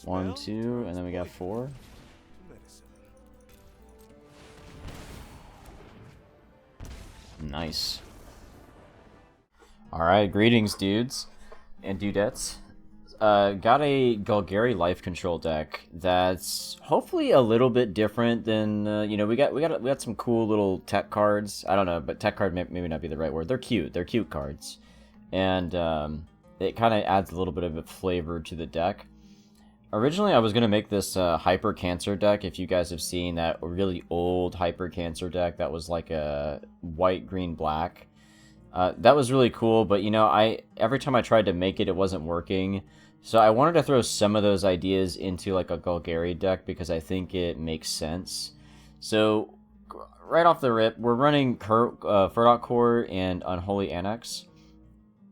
1, 2, and then we got 4. Nice. Alright, greetings, dudes and dudettes. Got a Golgari life control deck that's hopefully a little bit different than you know, we got some cool little tech cards. I don't know, but tech card maybe not be the right word. They're cute. They're cute cards, and it kind of adds a little bit of a flavor to the deck. Originally, I was gonna make this Hyper Cancer deck. If you guys have seen that really old Hyper Cancer deck, that was like a white, green, black. That was really cool, but you know, every time I tried to make it, it wasn't working. So I wanted to throw some of those ideas into like a Golgari deck because I think it makes sense. So right off the rip, we're running Ferdok Core and Unholy Annex.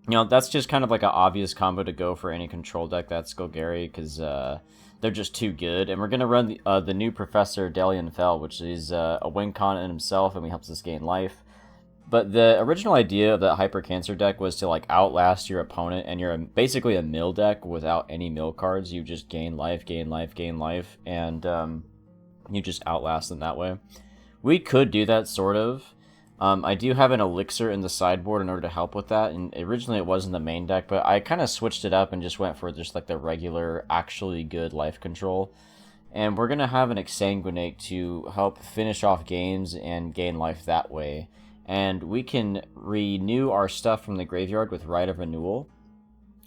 You know, that's just kind of like an obvious combo to go for any control deck that's Golgari because they're just too good. And we're going to run the new Professor Delian Fell, which is a win con in himself, and he helps us gain life. But the original idea of that Hyper Cancer deck was to like outlast your opponent, and you're basically a mill deck without any mill cards. You just gain life, gain life, gain life, and you just outlast them that way. We could do that, sort of. I do have an elixir in the sideboard in order to help with that, and originally it was in the main deck, but I kind of switched it up and just went for just like the regular, actually good life control. And we're going to have an Exsanguinate to help finish off games and gain life that way. And we can renew our stuff from the graveyard with Rite of Renewal.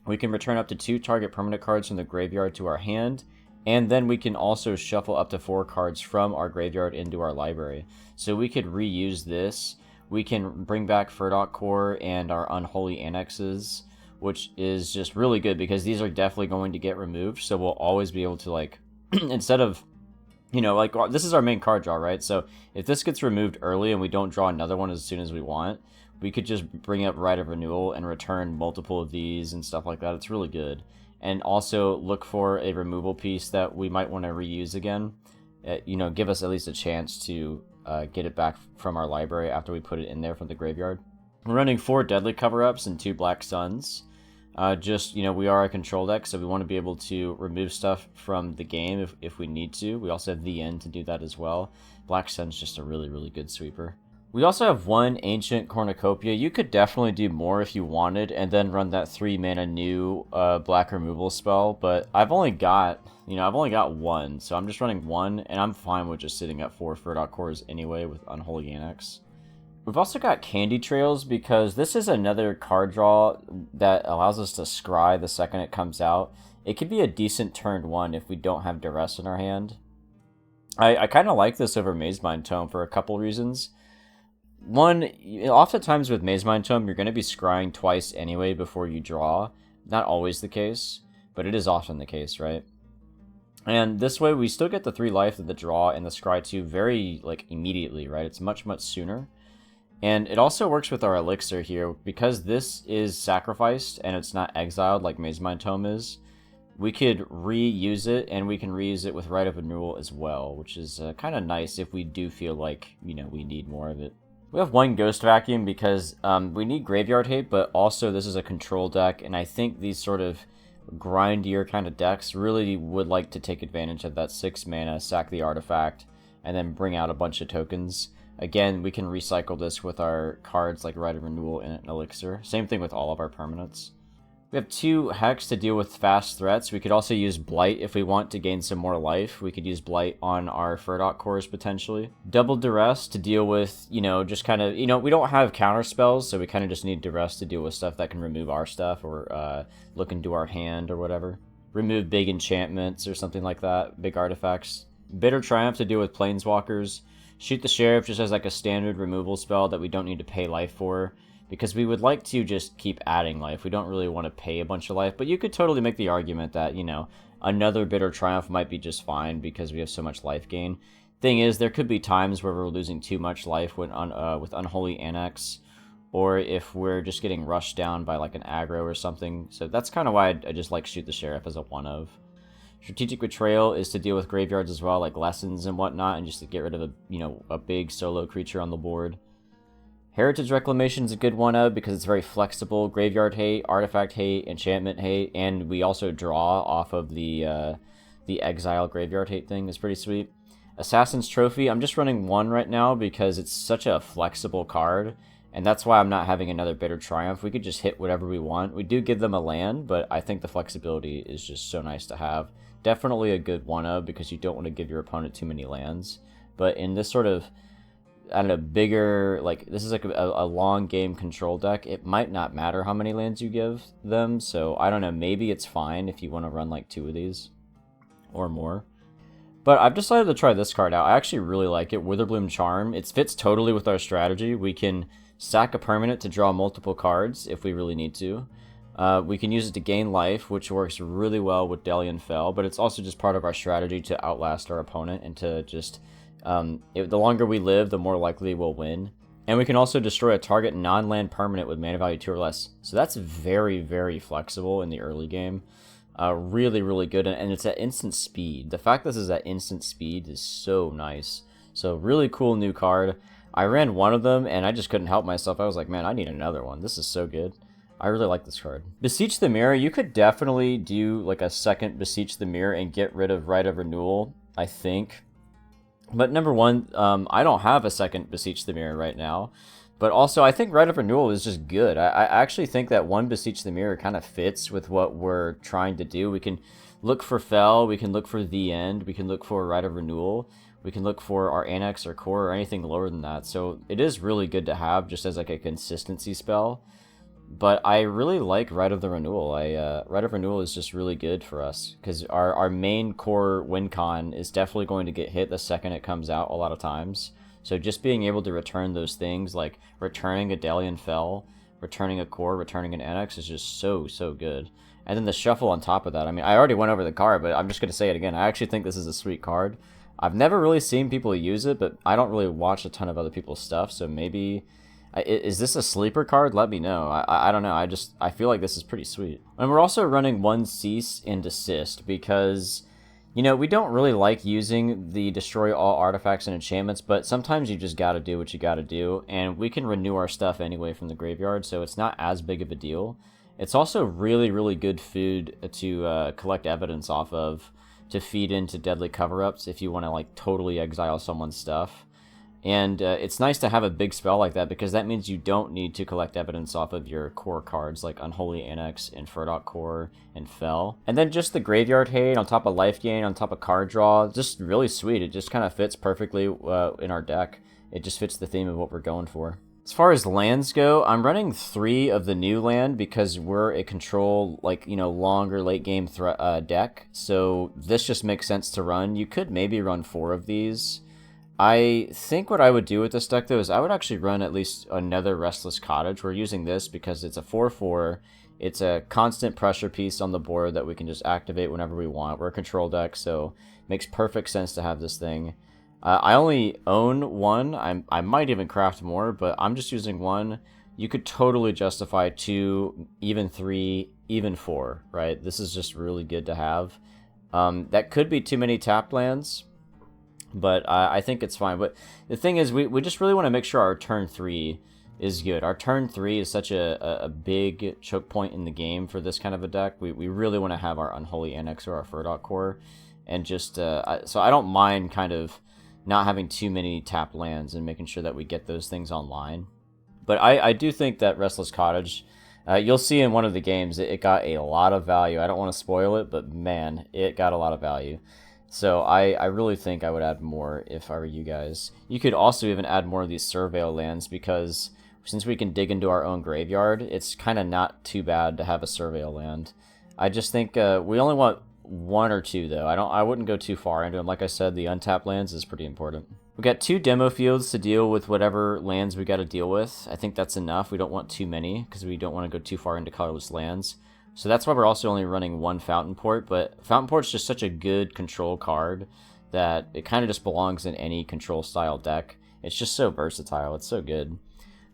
We can return up to 2 target permanent cards from the graveyard to our hand, and then we can also shuffle up to 4 cards from our graveyard into our library. So we could reuse this. We can bring back Ferdok Core and our Unholy Annexes, which is just really good because these are definitely going to get removed. So we'll always be able to, like, instead of, you know, like, this is our main card draw, right? So if this gets removed early and we don't draw another one as soon as we want, we could just bring up Rite of Renewal and return multiple of these and stuff like that. It's really good. And also look for a removal piece that we might want to reuse again. You know, give us at least a chance to get it back from our library after we put it in there from the graveyard. We're running 4 Deadly Cover-Ups and 2 Black Suns. Just, you know, we are a control deck, so we want to be able to remove stuff from the game if we need to. We also have the end to do that as well. Black Sun's just a really, really good sweeper. We also have 1 Ancient Cornucopia. You could definitely do more if you wanted, and then run that 3 mana new black removal spell, but I've only got 1, so I'm just running 1, and I'm fine with just sitting at 4 Ferdok Cores anyway with Unholy Annex. We've also got Candy Trails because this is another card draw that allows us to scry the second it comes out. It could be a decent turn 1 if we don't have Duress in our hand. I kind of like this over Mazemind Tome for a couple reasons. One, oftentimes with Mazemind Tome, you're going to be scrying twice anyway before you draw. Not always the case, but it is often the case, right? And this way, we still get the 3 life of the draw and the scry 2 very, like, immediately, right? It's much, much sooner. And it also works with our elixir here, because this is sacrificed and it's not exiled like Mazemind Tome is. We could reuse it, and we can reuse it with Rite of Renewal as well, which is kind of nice if we do feel like, you know, we need more of it. We have 1 Ghost Vacuum because we need Graveyard Hate, but also this is a control deck, and I think these sort of grindier kind of decks really would like to take advantage of that 6 mana, sack the artifact, and then bring out a bunch of tokens. Again, we can recycle this with our cards like Rite of Renewal and Elixir. Same thing with all of our permanents. We have 2 Hex to deal with fast threats. We could also use Blight if we want to gain some more life. We could use Blight on our Ferdok Cores potentially. Double Duress to deal with, you know, just kind of, you know, we don't have counter spells, so we kind of just need Duress to deal with stuff that can remove our stuff or look into our hand or whatever. Remove big enchantments or something like that, big artifacts. Bitter Triumph to deal with Planeswalkers. Shoot the Sheriff just as like a standard removal spell that we don't need to pay life for, because we would like to just keep adding life. We don't really want to pay a bunch of life, but you could totally make the argument that, you know, another Bitter Triumph might be just fine because we have so much life gain. Thing is, there could be times where we're losing too much life with Unholy Annex, or if we're just getting rushed down by like an aggro or something. So that's kind of why I just like Shoot the Sheriff as a 1-of. Strategic Betrayal is to deal with graveyards as well, like Lessons and whatnot, and just to get rid of a big solo creature on the board. Heritage Reclamation is a good one of because it's very flexible. Graveyard Hate, Artifact Hate, Enchantment Hate, and we also draw off of the Exile Graveyard Hate thing. Is pretty sweet. Assassin's Trophy, I'm just running one right now because it's such a flexible card, and that's why I'm not having another Bitter Triumph. We could just hit whatever we want. We do give them a land, but I think the flexibility is just so nice to have. Definitely a good one-of because you don't want to give your opponent too many lands. But in this sort of, I don't know, bigger, like, this is like a long game control deck, it might not matter how many lands you give them. So, I don't know, maybe it's fine if you want to run like 2 of these or more. But I've decided to try this card out. I actually really like it, Witherbloom Charm. It fits totally with our strategy. We can sack a permanent to draw multiple cards if we really need to. We can use it to gain life, which works really well with Delian Fell, but it's also just part of our strategy to outlast our opponent and to just, the longer we live, the more likely we'll win. And we can also destroy a target non-land permanent with mana value 2 or less. So that's very, very flexible in the early game. Really, really good, and it's at instant speed. The fact this is at instant speed is so nice. So really cool new card. I ran one of them, and I just couldn't help myself. I was like, man, I need another one. This is so good. I really like this card. Beseech the Mirror, you could definitely do like a second Beseech the Mirror and get rid of Right of Renewal, I think. But number one, I don't have a second Beseech the Mirror right now. But also, I think Right of Renewal is just good. I actually think that one Beseech the Mirror kind of fits with what we're trying to do. We can look for Fell, we can look for The End, we can look for Right of Renewal, we can look for our Annex or Core or anything lower than that. So it is really good to have just as like a consistency spell. But I really like Right of the Renewal. Right of Renewal is just really good for us because our main core win con is definitely going to get hit the second it comes out a lot of times. So just being able to return those things, like returning a Delian Fell, returning a Core, returning an Annex, is just so, so good. And then the shuffle on top of that. I mean, I already went over the card, but I'm just going to say it again. I actually think this is a sweet card. I've never really seen people use it, but I don't really watch a ton of other people's stuff, so maybe... Is this a sleeper card? Let me know. I don't know. I feel like this is pretty sweet. And we're also running one Cease and Desist because... You know, we don't really like using the destroy all artifacts and enchantments, but sometimes you just gotta do what you gotta do, and we can renew our stuff anyway from the graveyard, so it's not as big of a deal. It's also really, really good food to collect evidence off of, to feed into deadly cover-ups if you want to, like, totally exile someone's stuff. And it's nice to have a big spell like that because that means you don't need to collect evidence off of your core cards like Unholy Annex and Furdok Core and Fell. And then just the Graveyard Hate on top of life gain, on top of card draw, just really sweet. It just kind of fits perfectly in our deck. It just fits the theme of what we're going for. As far as lands go, I'm running 3 of the new land because we're a control, like, you know, longer late game deck. So this just makes sense to run. You could maybe run 4 of these. I think what I would do with this deck, though, is I would actually run at least another Restless Cottage. We're using this because it's a 4/4. It's a constant pressure piece on the board that we can just activate whenever we want. We're a control deck, so it makes perfect sense to have this thing. I only own 1. I might even craft more, but I'm just using 1. You could totally justify 2, even 3, even 4, right? This is just really good to have. That could be too many tapped lands, but I think it's fine. But the thing is, we just really want to make sure our turn 3 is good. Our turn 3 is such a big choke point in the game for this kind of a deck. We really want to have our Unholy Annex or our Furdok Core. And just, so I don't mind kind of not having too many tapped lands and making sure that we get those things online. But I do think that Restless Cottage, you'll see in one of the games, it got a lot of value. I don't want to spoil it, but man, it got a lot of value. So I really think I would add more if I were you guys. You could also even add more of these Surveil lands because since we can dig into our own graveyard, it's kind of not too bad to have a Surveil land. I just think we only want 1 or 2 though. I wouldn't go too far into them. Like I said, the untapped lands is pretty important. We got 2 demo fields to deal with whatever lands we got to deal with. I think that's enough. We don't want too many because we don't want to go too far into colorless lands. So that's why we're also only running 1 Fountain Port, but Fountain Port's just such a good control card that it kind of just belongs in any control style deck. It's just so versatile. It's so good.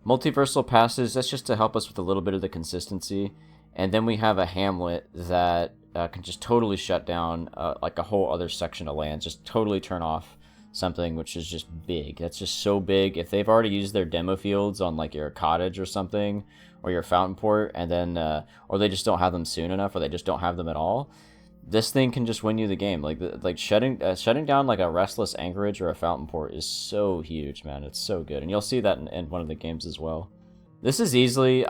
Multiversal Passes, that's just to help us with a little bit of the consistency. And then we have a Hamlet that can just totally shut down like a whole other section of lands, just totally turn off something which is just big. That's just so big. If they've already used their demo fields on like your cottage or something, or your fountain port, and then or they just don't have them soon enough, or they just don't have them at all, this thing can just win you the game. Like shutting down like a restless anchorage or a fountain port is so huge, man. It's so good, and you'll see that in one of the games as well. This is easily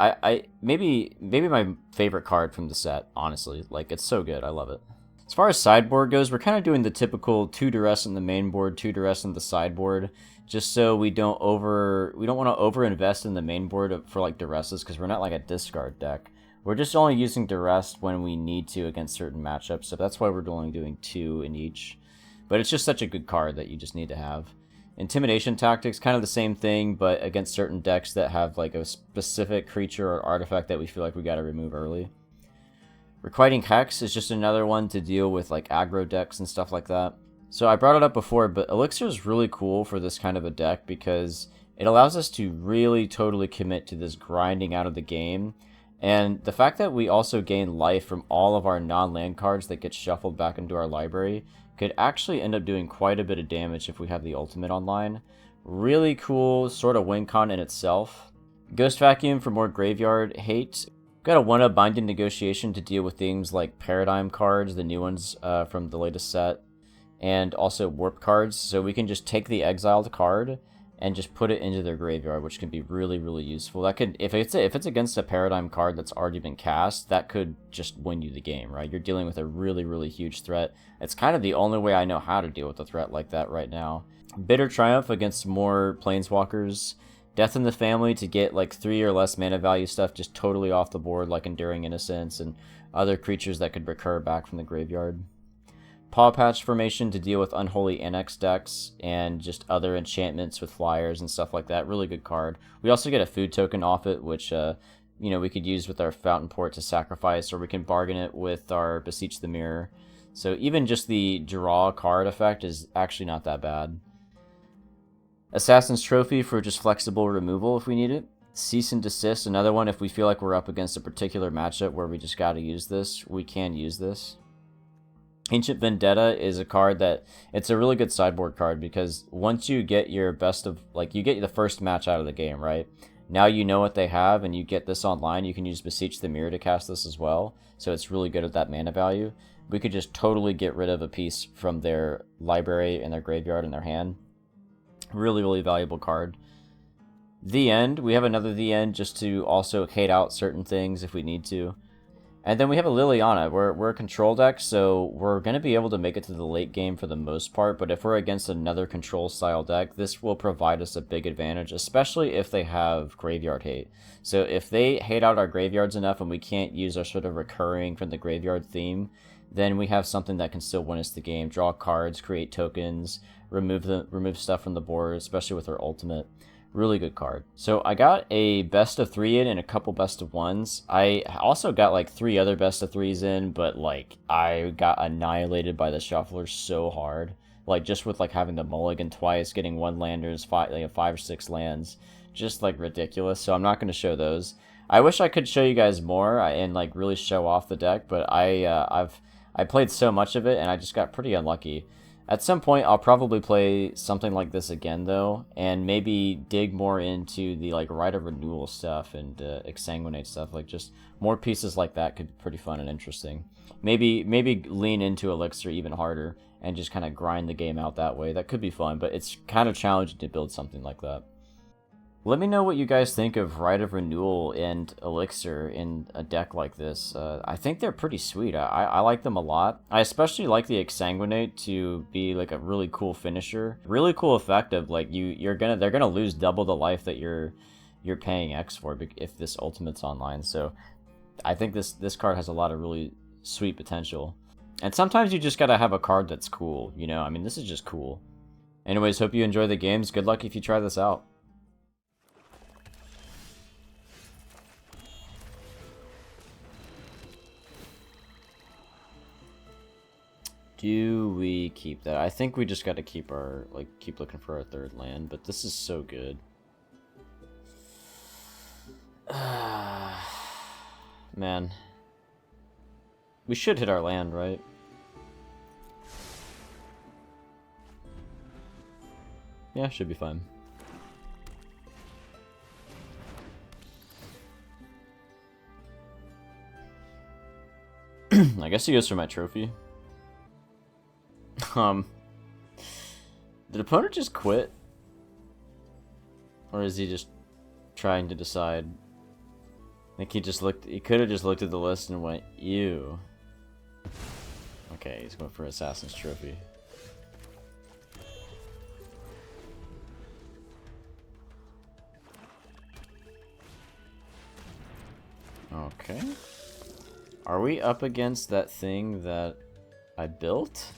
maybe my favorite card from the set, honestly. Like, it's so good. I love it. As far as sideboard goes, we're kind of doing the typical 2 duress in the main board, 2 duress in the sideboard, just so we don't want to over-invest in the main board for like duresses, because we're not like a discard deck. We're just only using duress when we need to against certain matchups, so that's why we're only doing 2 in each. But it's just such a good card that you just need to have. Intimidation Tactics, kind of the same thing, but against certain decks that have like a specific creature or artifact that we feel like we gotta remove early. Requiting Hex is just another one to deal with like aggro decks and stuff like that. So I brought it up before, but Elixir is really cool for this kind of a deck because it allows us to really totally commit to this grinding out of the game. And the fact that we also gain life from all of our non-land cards that get shuffled back into our library could actually end up doing quite a bit of damage if we have the ultimate online. Really cool sort of win con in itself. Ghost Vacuum for more graveyard hate. Got a 1-up Binding Negotiation to deal with things like Paradigm cards, the new ones from the latest set, and also Warp cards. So we can just take the exiled card and just put it into their graveyard, which can be really, really useful. That could, if it's against a Paradigm card that's already been cast, that could just win you the game, right? You're dealing with a really, really huge threat. It's kind of the only way I know how to deal with a threat like that right now. Bitter Triumph against more Planeswalkers. Death in the Family to get like 3 or less mana value stuff just totally off the board, like Enduring Innocence and other creatures that could recur back from the graveyard. Paw Patch Formation to deal with Unholy Annex decks and just other enchantments with flyers and stuff like that. Really good card. We also get a food token off it, which we could use with our Fountain Port to sacrifice, or we can bargain it with our Beseech the Mirror. So even just the draw card effect is actually not that bad. Assassin's Trophy for just flexible removal if we need it. Cease and Desist, another one if we feel like we're up against a particular matchup where we just gotta use this, we can use this. Ancient Vendetta is a card that, it's a really good sideboard card because once you get your best of, like, you get the first match out of the game, right? Now you know what they have and you get this online, you can use Beseech the Mirror to cast this as well, so it's really good at that mana value. We could just totally get rid of a piece from their library and their graveyard and their hand. Really, really valuable card. The End, we have another The End just to also hate out certain things if we need to. And then we have a Liliana. We're a control deck, so we're going to be able to make it to the late game for the most part, but if we're against another control style deck, this will provide us a big advantage, especially if they have graveyard hate. So if they hate out our graveyards enough and we can't use our sort of recurring from the graveyard theme, then we have something that can still win us the game. Draw cards, create tokens, remove stuff from the board, especially with our ultimate. Really good card. So I got a best of 3 in and a couple best of 1s. I also got like 3 other best of 3s in, but like I got annihilated by the shufflers so hard. Like just with like having the mulligan twice, getting 1 landers, 5 or 6 lands, just like ridiculous. So I'm not going to show those. I wish I could show you guys more and like really show off the deck, but I played so much of it and I just got pretty unlucky. At some point, I'll probably play something like this again, though, and maybe dig more into the like Rite of Renewal stuff and Exsanguinate stuff. Like just more pieces like that could be pretty fun and interesting. Maybe lean into Elixir even harder and just kind of grind the game out that way. That could be fun, but it's kind of challenging to build something like that. Let me know what you guys think of Rite of Renewal and Elixir in a deck like this. I think they're pretty sweet. I like them a lot. I especially like the Exsanguinate to be like a really cool finisher. Really cool effect of like they're gonna lose double the life that you're paying X for if this ultimate's online. So I think this card has a lot of really sweet potential. And sometimes you just gotta have a card that's cool, you know? I mean, this is just cool. Anyways, hope you enjoy the games. Good luck if you try this out. Do we keep that? I think we just got to keep looking for our 3rd land, but this is so good. Man. We should hit our land, right? Yeah, should be fine. I guess he goes for my trophy. Did opponent just quit? Or is he just trying to decide? I think he could have just looked at the list and went, ew. Okay, he's going for Assassin's Trophy. Okay. Are we up against that thing that I built?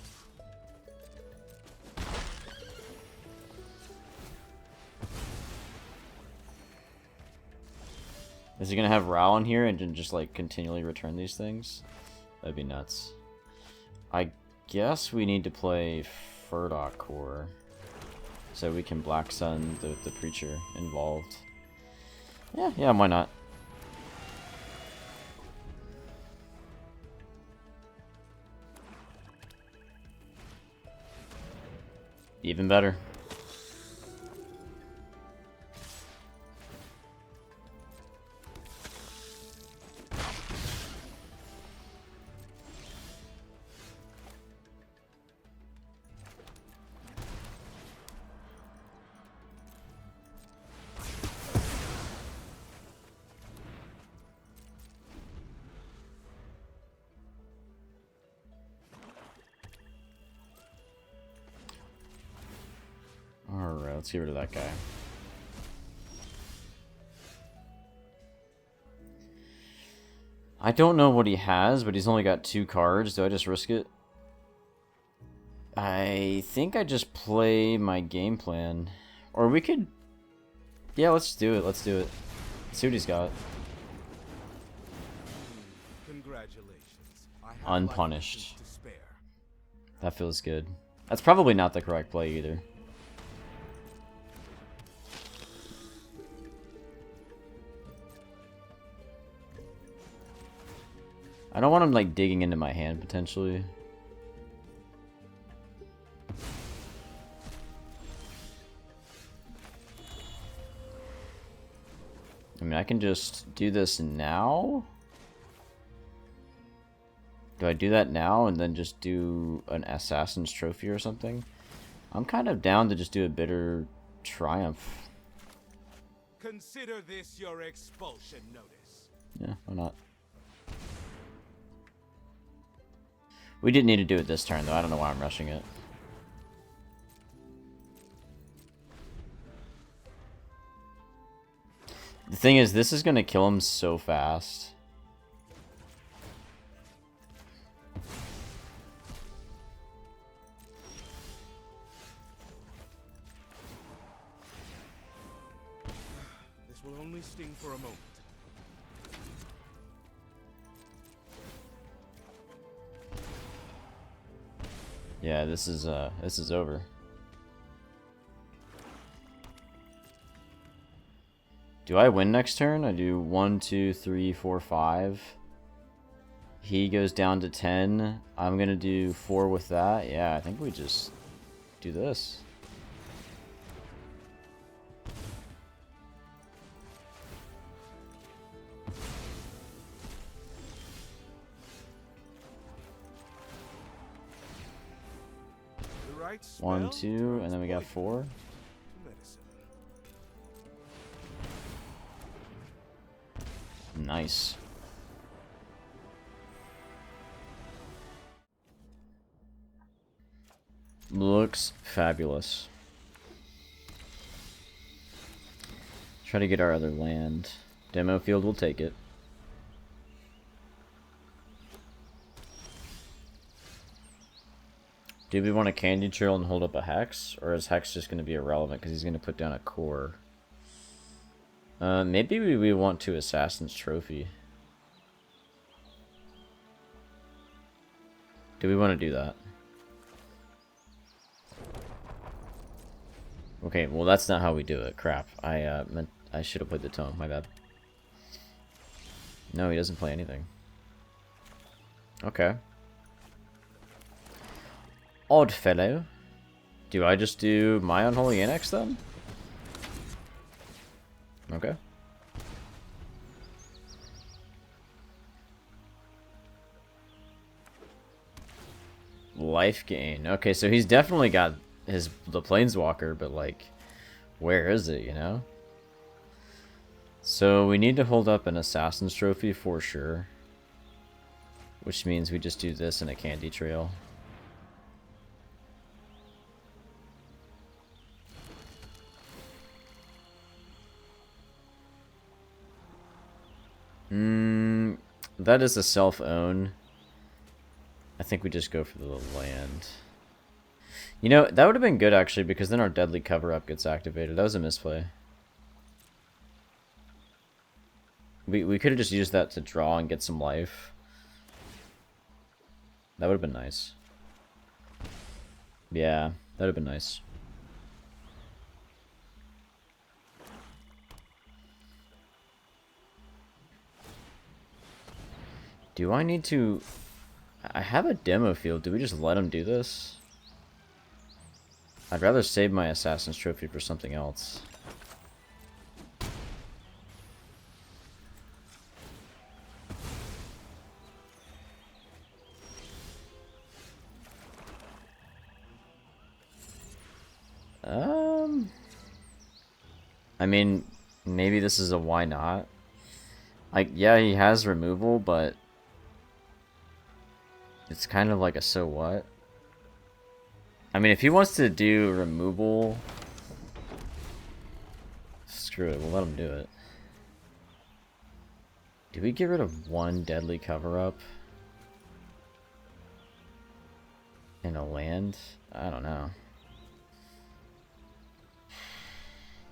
Is he gonna have Rao in here and then just like continually return these things? That'd be nuts. I guess we need to play Furdock Core so we can Black Sun the Preacher involved. Yeah, why not? Even better. Alright, let's get rid of that guy. I don't know what he has, but he's only got 2 cards. Do I just risk it? I think I just play my game plan. Or we could... Yeah, let's do it. Let's do it. Let's see what he's got. Congratulations. Unpunished. That feels good. That's probably not the correct play either. I don't want him like digging into my hand potentially. I mean, I can just do this now. Do I do that now and then just do an Assassin's Trophy or something? I'm kind of down to just do a Bitter Triumph. Consider this your expulsion notice. Yeah, why not? We didn't need to do it this turn, though. I don't know why I'm rushing it. The thing is, this is going to kill him so fast. This will only sting for a moment. Yeah, this is over. Do I win next turn? I do 1, 2, 3, 4, 5. He goes down to 10. I'm gonna do 4 with that. Yeah, I think we just do this. Right 1, 2, and then we got 4. Nice. Looks fabulous. Try to get our other land. Demo field will take it. Do we want a Candy Trail and hold up a Hex? Or is Hex just going to be irrelevant because he's going to put down a core? Maybe we want to Assassin's Trophy. Do we want to do that? Okay, well that's not how we do it. Crap. I should have played the tome. My bad. No, he doesn't play anything. Okay. Odd fellow. Do I just do my Unholy Annex then? Okay. Life gain. Okay, so he's definitely got the Planeswalker, but like, where is it, you know? So we need to hold up an Assassin's Trophy for sure. Which means we just do this in a Candy Trail. That is a self-own. I think we just go for the land. You know, that would have been good actually, because then our Deadly Cover-Up gets activated. That was a misplay. We could have just used that to draw and get some life. That would have been nice. Yeah, that would have been nice. Do I need to... I have a demo field. Do we just let him do this? I'd rather save my Assassin's Trophy for something else. I mean, maybe this is a why not. Like, yeah, he has removal, but it's kind of like a so what. I mean, if he wants to do removal, screw it, we'll let him do it. Do we get rid of one Deadly Cover-Up? In a land? I don't know.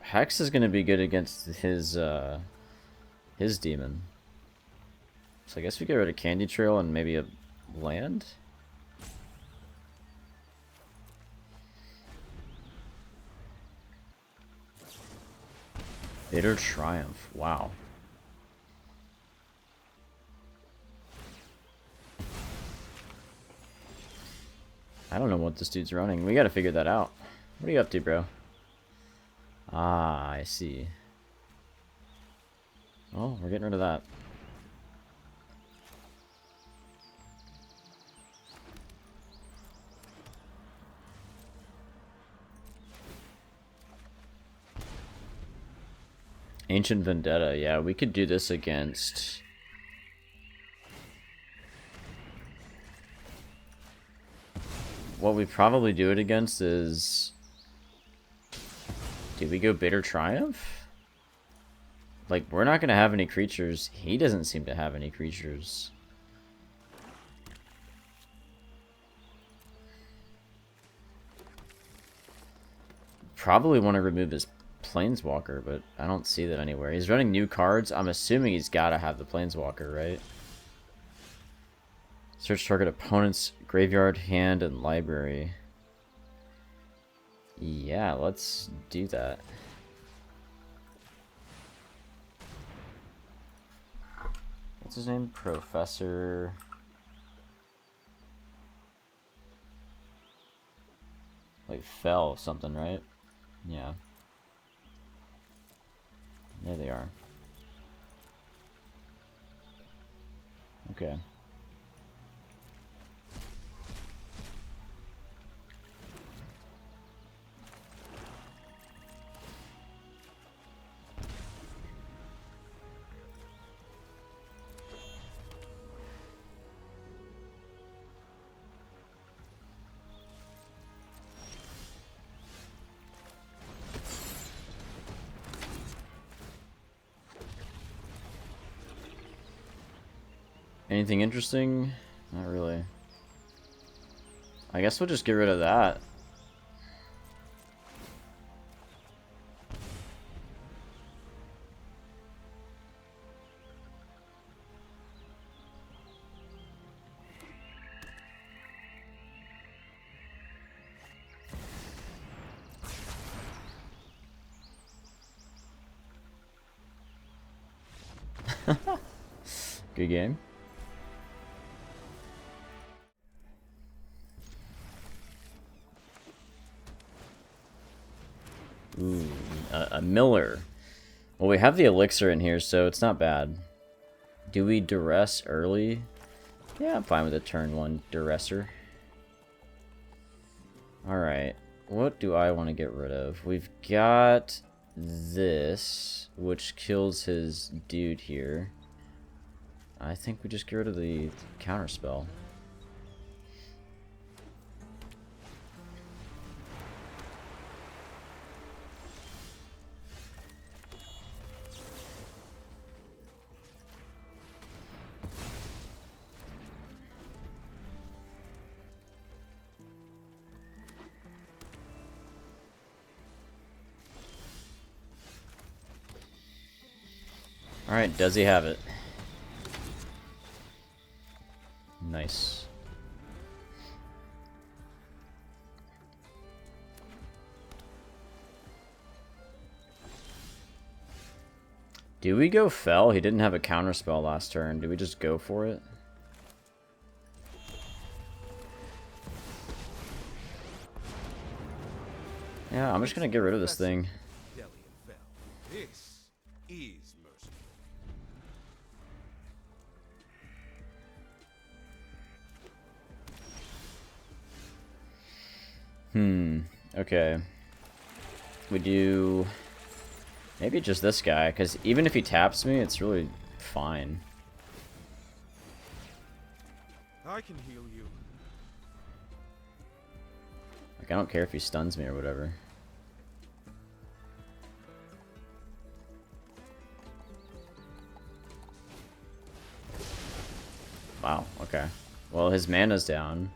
Hex is going to be good against his demon. So I guess we get rid of Candy Trail and maybe a land? Bitter Triumph. Wow. I don't know what this dude's running. We gotta figure that out. What are you up to, bro? Ah, I see. Oh, we're getting rid of that. Ancient Vendetta. Yeah, we could do this against... What we probably do it against is... Do we go Bitter Triumph? Like, we're not going to have any creatures. He doesn't seem to have any creatures. Probably want to remove his Planeswalker, but I don't see that anywhere. He's running new cards. I'm assuming he's got to have the Planeswalker, right? Search target opponent's graveyard, hand, and library. Yeah, let's do that. What's his name? Professor... Like, Fell something, right? Yeah. There they are. Okay. Anything interesting? Not really. I guess we'll just get rid of that. Good game. Miller. Well, we have the elixir in here, so it's not bad. Do we duress early? Yeah, I'm fine with a turn 1 duresser. Alright, what do I want to get rid of? We've got this, which kills his dude here. I think we just get rid of the counterspell. Alright, does he have it? Nice. Do we go fell? He didn't have a counterspell last turn. Do we just go for it? Yeah, I'm just gonna get rid of this thing. This is mercy. Okay. We do... maybe just this guy, because even if he taps me, it's really fine. I can heal you. Like, I don't care if he stuns me or whatever. Wow, okay. Well, his mana's down.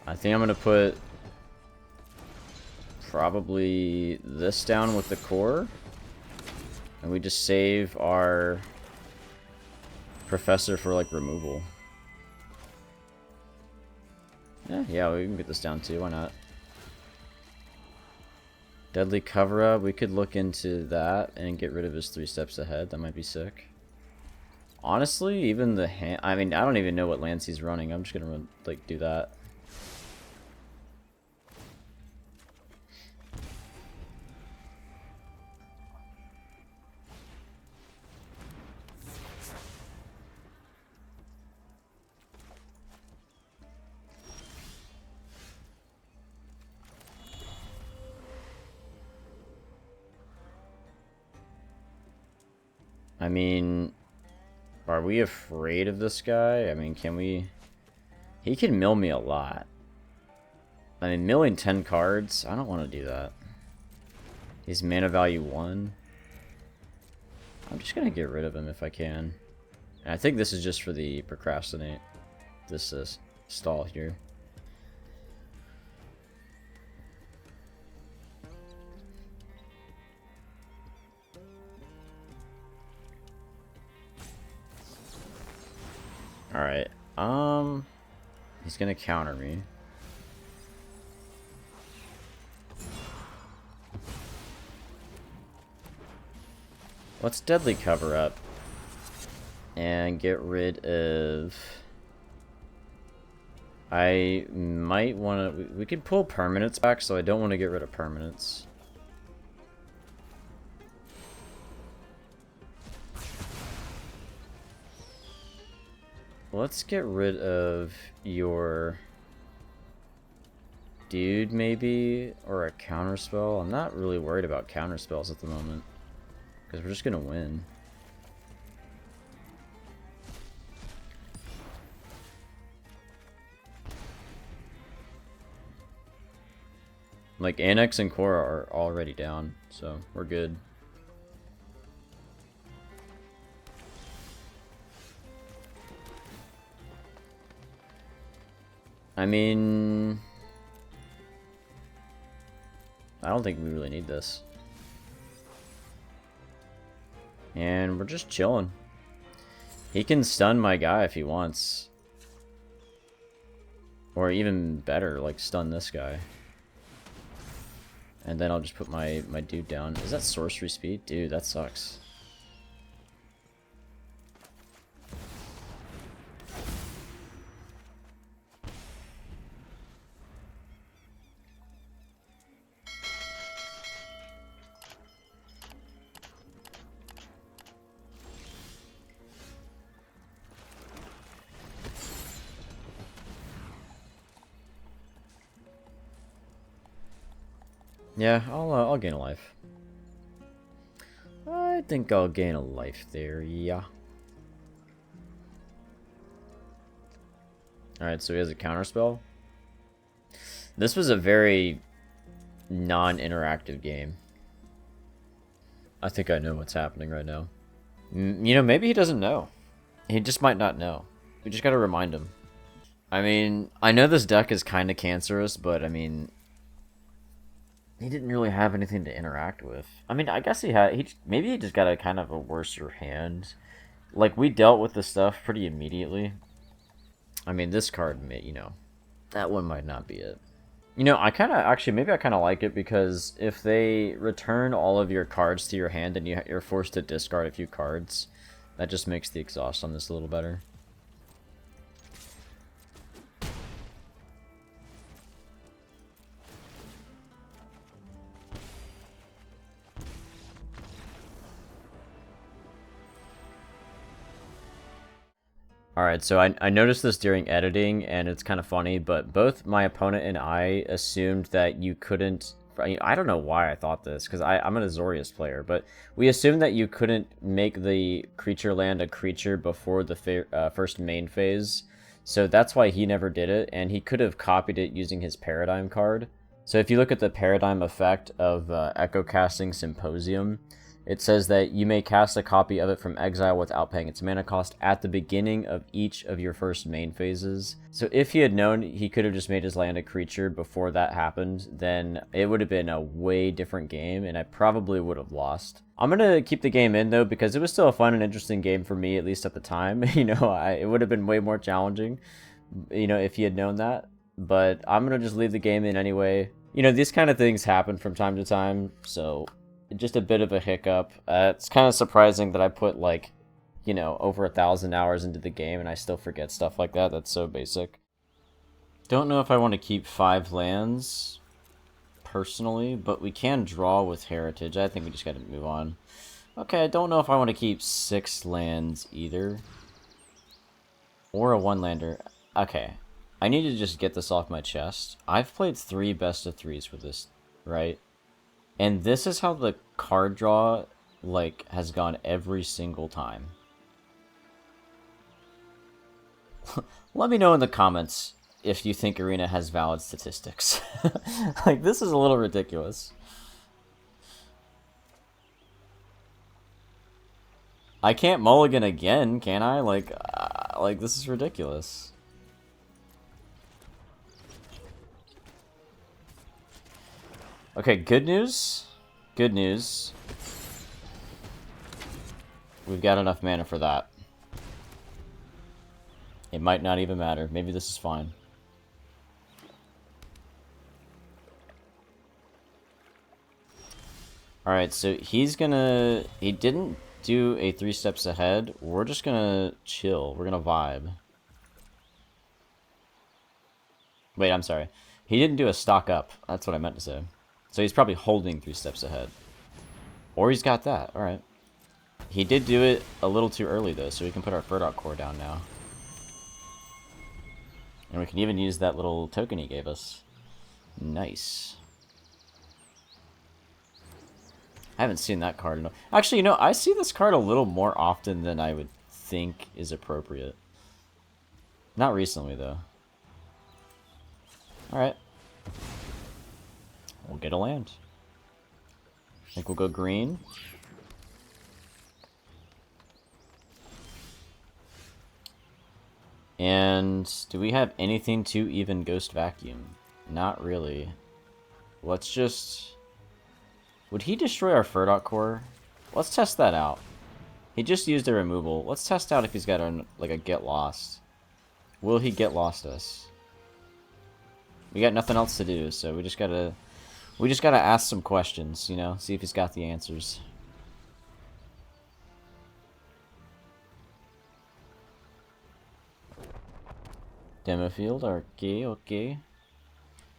I think I'm gonna put... probably this down with the core. And we just save our professor for, like, removal. Yeah, we can get this down too, why not? Deadly cover-up, we could look into that and get rid of his 3 steps ahead. That might be sick. Honestly, even the hand... I mean, I don't even know what lance he's running. I'm just gonna run, like, do that. I mean, are we afraid of this guy? I mean, can we... he can mill me a lot. I mean, milling 10 cards? I don't want to do that. He's mana value 1. I'm just going to get rid of him if I can. And I think this is just for the procrastinate. This is stall here. Alright, he's gonna counter me. Let's deadly cover up and get rid of... I might want to... we could pull permanents back, so I don't want to get rid of permanents. Let's get rid of your dude, maybe, or a counterspell. I'm not really worried about counterspells at the moment, because we're just gonna win. Like, Annex and Core are already down, so we're good. I mean... I don't think we really need this. And we're just chilling. He can stun my guy if he wants. Or even better, like stun this guy. And then I'll just put my dude down. Is that sorcery speed? Dude, that sucks. Yeah, I'll gain a life. I think I'll gain a life there, yeah. Alright, so he has a counterspell. This was a very non-interactive game. I think I know what's happening right now. You know, maybe he doesn't know. He just might not know. We just gotta remind him. I mean, I know this deck is kind of cancerous, but I mean, he didn't really have anything to interact with. I mean, I guess he had. Maybe he just got a kind of a worser hand. Like, we dealt with this stuff pretty immediately. I mean, this card, you know, that one might not be it. You know, I kind of, actually, maybe I kind of like it because if they return all of your cards to your hand and you're forced to discard a few cards, that just makes the exhaust on this a little better. Alright, so I noticed this during editing, and it's kind of funny, but both my opponent and I assumed that you couldn't... I don't know why I thought this, because I'm an Azorius player, but we assumed that you couldn't make the creature land a creature before the first main phase, so that's why he never did it, and he could have copied it using his Paradigm card. So if you look at the Paradigm effect of Echo Casting Symposium, it says that you may cast a copy of it from exile without paying its mana cost at the beginning of each of your first main phases. So if he had known he could have just made his land a creature before that happened, then it would have been a way different game, and I probably would have lost. I'm going to keep the game in, though, because it was still a fun and interesting game for me, at least at the time. You know, it would have been way more challenging, you know, if he had known that. But I'm going to just leave the game in anyway. You know, these kind of things happen from time to time, so... just a bit of a hiccup. It's kind of surprising that I put, like, you know, over 1,000 hours into the game and I still forget stuff like that. That's so basic. Don't know if I want to keep 5 lands, personally, but we can draw with Heritage. I think we just gotta move on. Okay, I don't know if I want to keep 6 lands either. Or a 1-lander. Okay, I need to just get this off my chest. I've played 3 best of 3s for this, right? And this is how the card draw, like, has gone every single time. Let me know in the comments if you think Arena has valid statistics. Like, this is a little ridiculous. I can't mulligan again, can I? Like, this is ridiculous. Okay, good news. Good news. We've got enough mana for that. It might not even matter. Maybe this is fine. Alright, so he's gonna... He didn't do a 3 steps ahead. We're just gonna chill. We're gonna vibe. Wait, I'm sorry. He didn't do a stock up. That's what I meant to say. So he's probably holding 3 steps ahead. Or he's got that. Alright. He did do it a little too early, though, so we can put our Furdok core down now. And we can even use that little token he gave us. Nice. I haven't seen that card in a... Actually, you know, I see this card a little more often than I would think is appropriate. Not recently, though. Alright. We'll get a land. I think we'll go green. And do we have anything to even Ghost Vacuum? Not really. Let's just... Would he destroy our Furdok core? Let's test that out. He just used a removal. Let's test out if he's got a, like a Get Lost. Will he Get Lost us? We got nothing else to do, so we just gotta ask some questions, you know, see if he's got the answers. Demo field, okay, okay.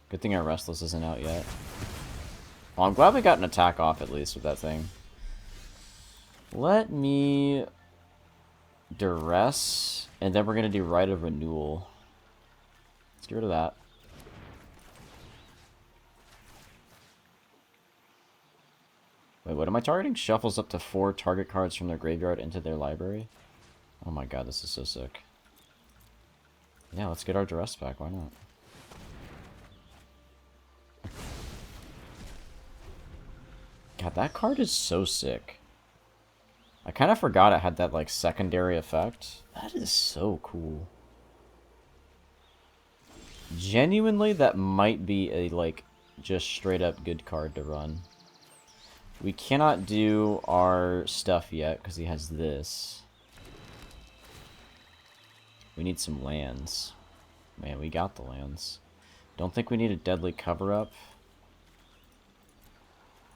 Good thing our Restless isn't out yet. Well, I'm glad we got an attack off at least with that thing. Let me Duress, and then we're gonna do Rite of Renewal. Let's get rid of that. Wait, what am I targeting? Shuffles up to 4 target cards from their graveyard into their library? Oh my god, this is so sick. Yeah, let's get our duress back, why not? God, that card is so sick. I kind of forgot it had that, like, secondary effect. That is so cool. Genuinely, that might be a, like, just straight up good card to run. We cannot do our stuff yet, because he has this. We need some lands. Man, we got the lands. Don't think we need a deadly cover-up.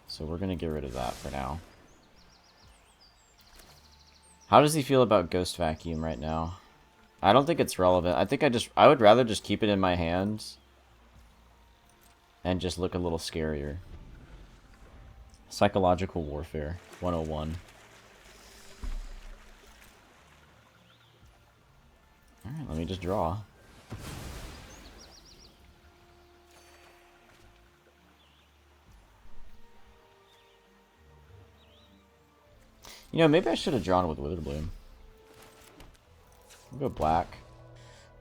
So we're going to get rid of that for now. How does he feel about Ghost Vacuum right now? I don't think it's relevant. I think I would rather just keep it in my hands and just look a little scarier. Psychological Warfare 101. Alright, let me just draw. You know, maybe I should have drawn with Witherbloom. We'll go black.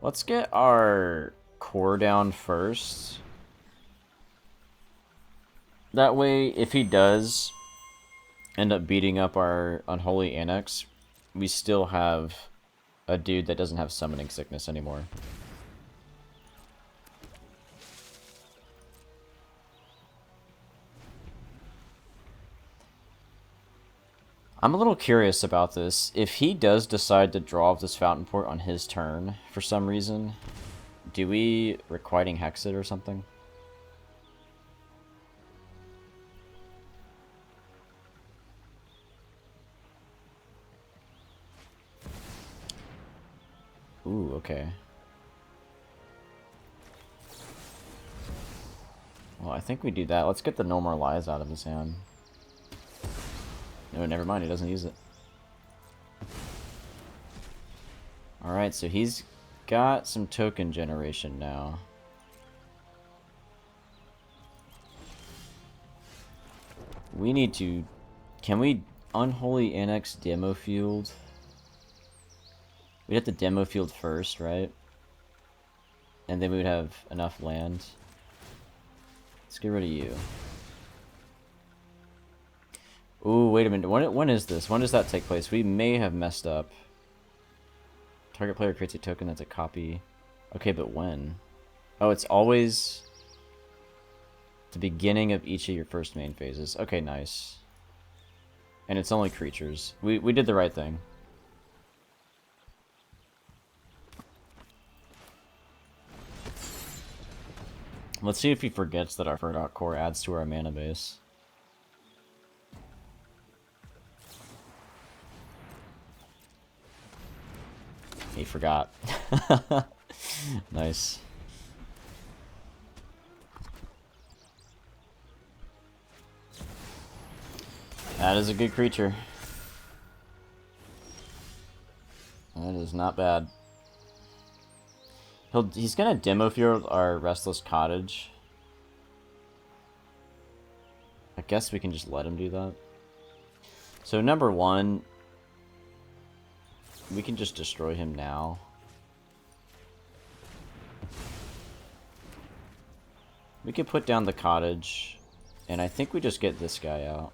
Let's get our core down first. That way, if he does end up beating up our Unholy Annex, we still have a dude that doesn't have Summoning Sickness anymore. I'm a little curious about this. If he does decide to draw this Fountain Port on his turn, for some reason, do we Requiting Hex it or something? Ooh, okay. Well, I think we do that. Let's get the No More Lies out of his hand. No, never mind, he doesn't use it. Alright, so he's got some token generation now. We need to... Can we Unholy Annex Demo Field? We'd have to Demo Field first, right? And then we would have enough land. Let's get rid of you. Ooh, wait a minute. When is this? When does that take place? We may have messed up. Target player creates a token that's a copy. Okay, but when? Oh, it's always the beginning of each of your first main phases. Okay, nice. And it's only creatures. We did the right thing. Let's see if he forgets that our Verdant Core adds to our mana base. He forgot. Nice. That is a good creature. That is not bad. He's gonna Demo Field our Restless Cottage. I guess we can just let him do that. So number one, we can just destroy him now. We could put down the cottage, and I think we just get this guy out.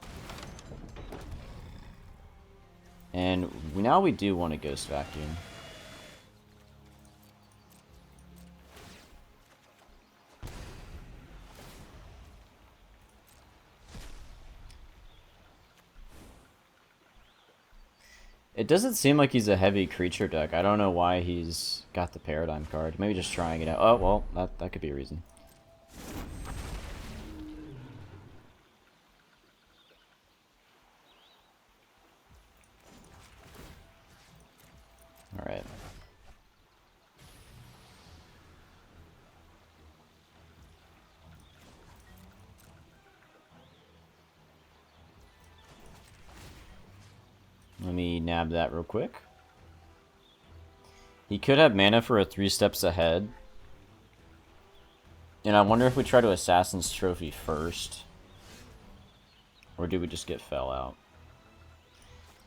And now we do want a Ghost Vacuum. It doesn't seem like he's a heavy creature deck. I don't know why he's got the Paradigm card. Maybe just trying it out. Oh, well, that could be a reason. Alright. Let me nab that real quick. He could have mana for a 3 steps ahead. And I wonder if we try to Assassin's Trophy first. Or do we just get fell out?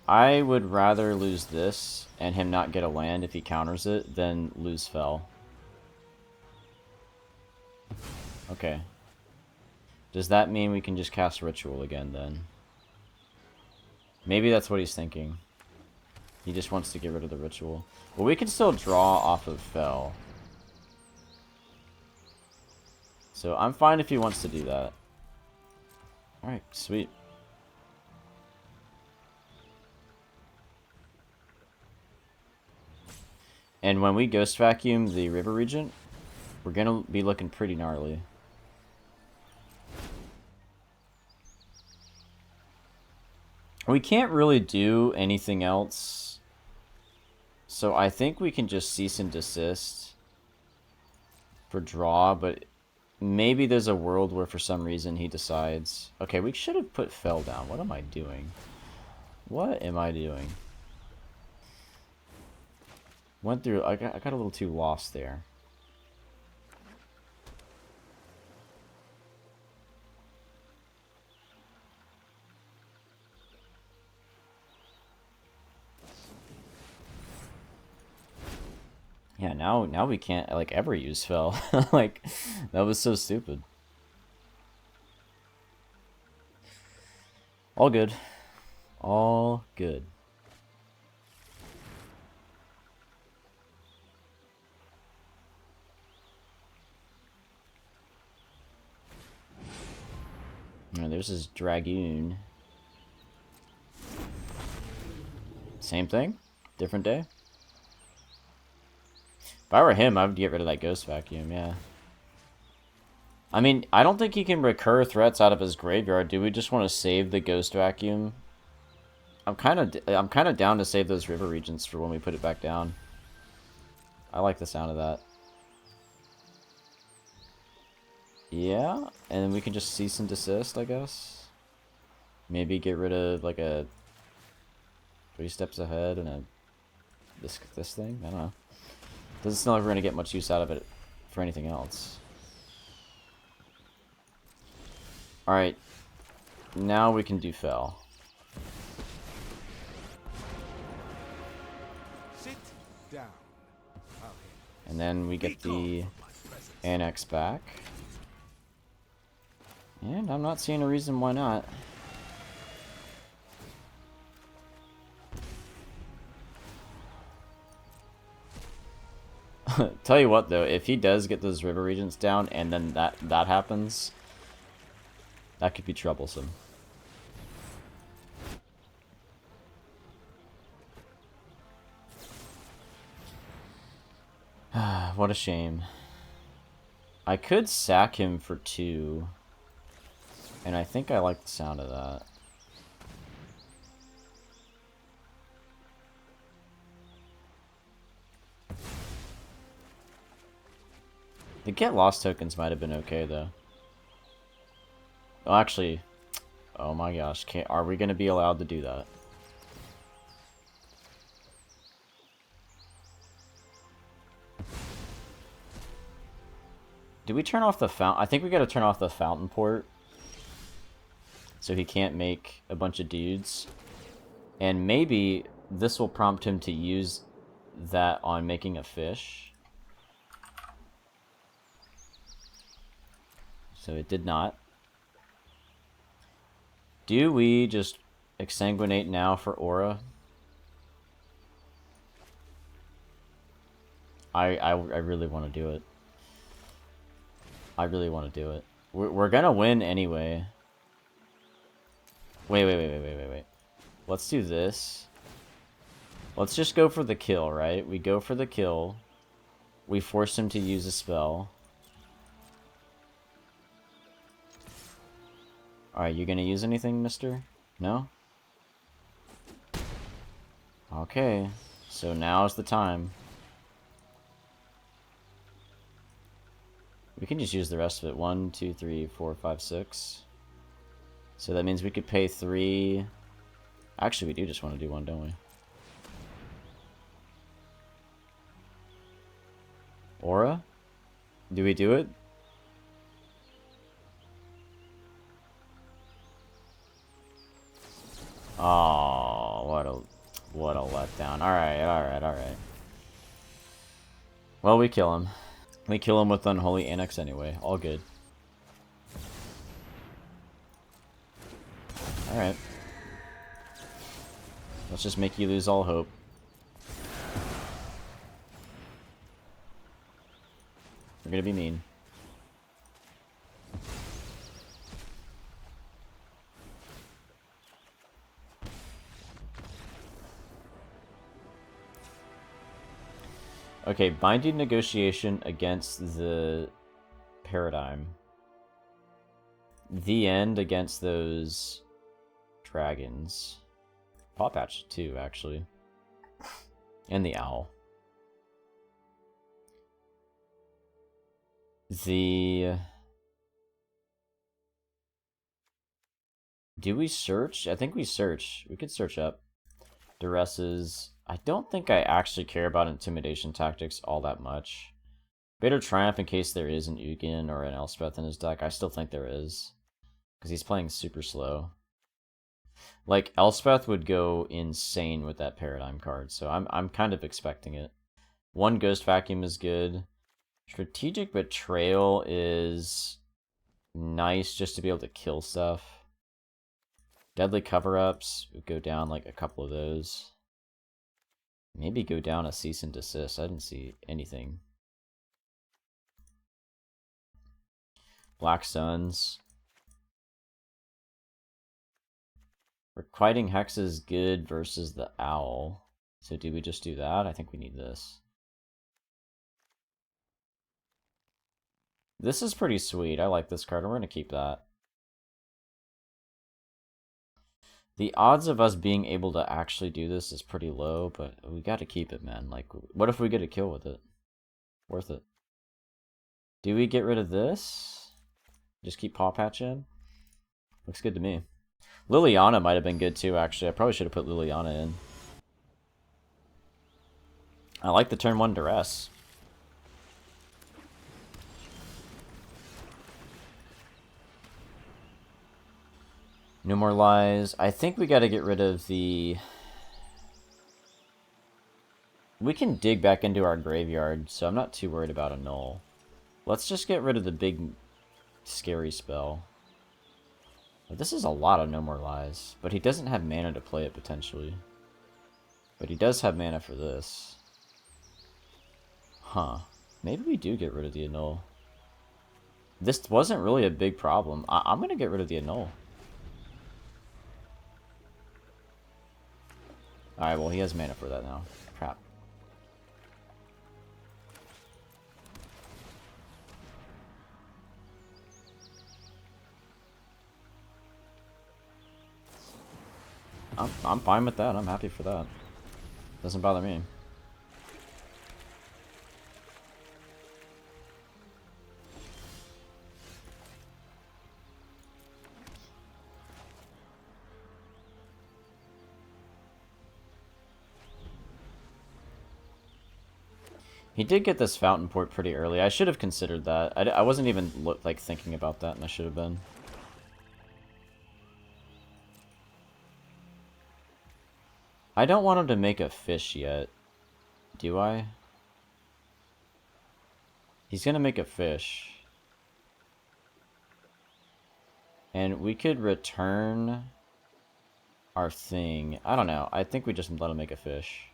I would rather lose this and him not get a land if he counters it than lose fell. Okay. Does that mean we can just cast Ritual again then? Maybe that's what he's thinking. He just wants to get rid of the Ritual. Well, we can still draw off of fell. So I'm fine if he wants to do that. Alright, sweet. And when we Ghost Vacuum the River Regent, we're gonna be looking pretty gnarly. We can't really do anything else. So I think we can just cease and desist for draw, but maybe there's a world where for some reason he decides... Okay, we should have put fell down. What am I doing? What am I doing? Went through... I got a little too lost there. Yeah, now we can't, like, ever use fell. Like, that was so stupid. All good. All good. Oh, there's his Dragoon. Same thing? Different day? If I were him, I would get rid of that Ghost Vacuum, yeah. I mean, I don't think he can recur threats out of his graveyard. Do we just want to save the Ghost Vacuum? I'm kind of down to save those River Regents for when we put it back down. I like the sound of that. Yeah, and then we can just cease and desist, I guess. Maybe get rid of like a 3 steps ahead and a this thing. I don't know. Doesn't seem like we're gonna get much use out of it for anything else. All right, now we can do fell. Sit down. And then we get the annex back. And I'm not seeing a reason why not. Tell you what though, if he does get those River Regents down and then that happens, that could be troublesome. What a shame. I could sack him for 2. And I think I like the sound of that. The get lost tokens might have been okay though. Oh, actually, oh my gosh, are we going to be allowed to do that? Do we turn off the fountain? I think we got to turn off the fountain port. So he can't make a bunch of dudes. And maybe this will prompt him to use that on making a fish. So it did not. Do we just exsanguinate now for aura? I really want to do it. I really want to do it. We're gonna win anyway. Wait. Let's do this. Let's just go for the kill, right? We go for the kill. We force him to use a spell. Alright, you gonna use anything, mister? No? Okay. So now's the time. We can just use the rest of it. 1, 2, 3, 4, 5, 6. So that means we could pay 3. Actually, we do just want to do 1, don't we? Aura? Do we do it? Well, we kill him. We kill him with Unholy Annex anyway. All good. Alright. Let's just make you lose all hope. We're gonna be mean. Okay, binding negotiation against the paradigm. The end against those dragons. Paw Patch too, actually. And the owl. The... Do we search? I think we search. We could search up. Duresses. I don't think I actually care about intimidation tactics all that much. Bitter Triumph in case there is an Ugin or an Elspeth in his deck. I still think there is. Because he's playing super slow. Like, Elspeth would go insane with that Paradigm card, so I'm kind of expecting it. One Ghost Vacuum is good. Strategic Betrayal is nice just to be able to kill stuff. Deadly Cover-Ups would go down like a couple of those. Maybe go down a Cease and Desist. I didn't see anything. Black Suns. Requiting Hex is good versus the Owl. So do we just do that? I think we need this. This is pretty sweet. I like this card. We're going to keep that. The odds of us being able to actually do this is pretty low, but we got to keep it, man. Like, what if we get a kill with it? Worth it. Do we get rid of this? Just keep Paw Patch in? Looks good to me. Liliana might have been good too, actually. I probably should have put Liliana in. I like the turn 1 Duress. No more lies. I think we got to get rid of the... We can dig back into our graveyard, so I'm not too worried about a null. Let's just get rid of the big, scary spell. This is a lot of No More Lies, but he doesn't have mana to play it, potentially. But he does have mana for this. Huh. Maybe we do get rid of the Annul. This wasn't really a big problem. I'm going to get rid of the Annul. Alright, well, he has mana for that now. Crap. I'm fine with that. I'm happy for that. Doesn't bother me. He did get this Fountain Port pretty early. I should have considered that. I wasn't even like thinking about that, and I should have been. I don't want him to make a fish yet. Do I? He's gonna make a fish. And we could return our thing. I don't know. I think we just let him make a fish.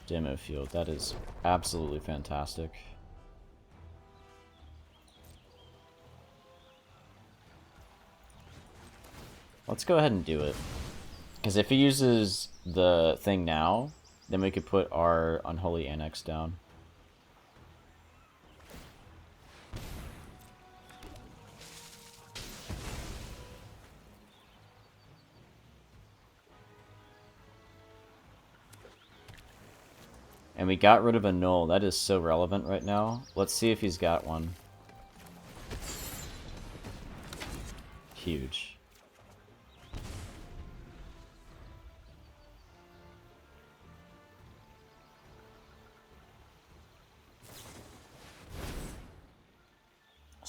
Demo field. That is absolutely fantastic. Let's go ahead and do it. Because if he uses the thing now, then we could put our Unholy Annex down. And we got rid of a null. That is so relevant right now. Let's see if he's got one. Huge.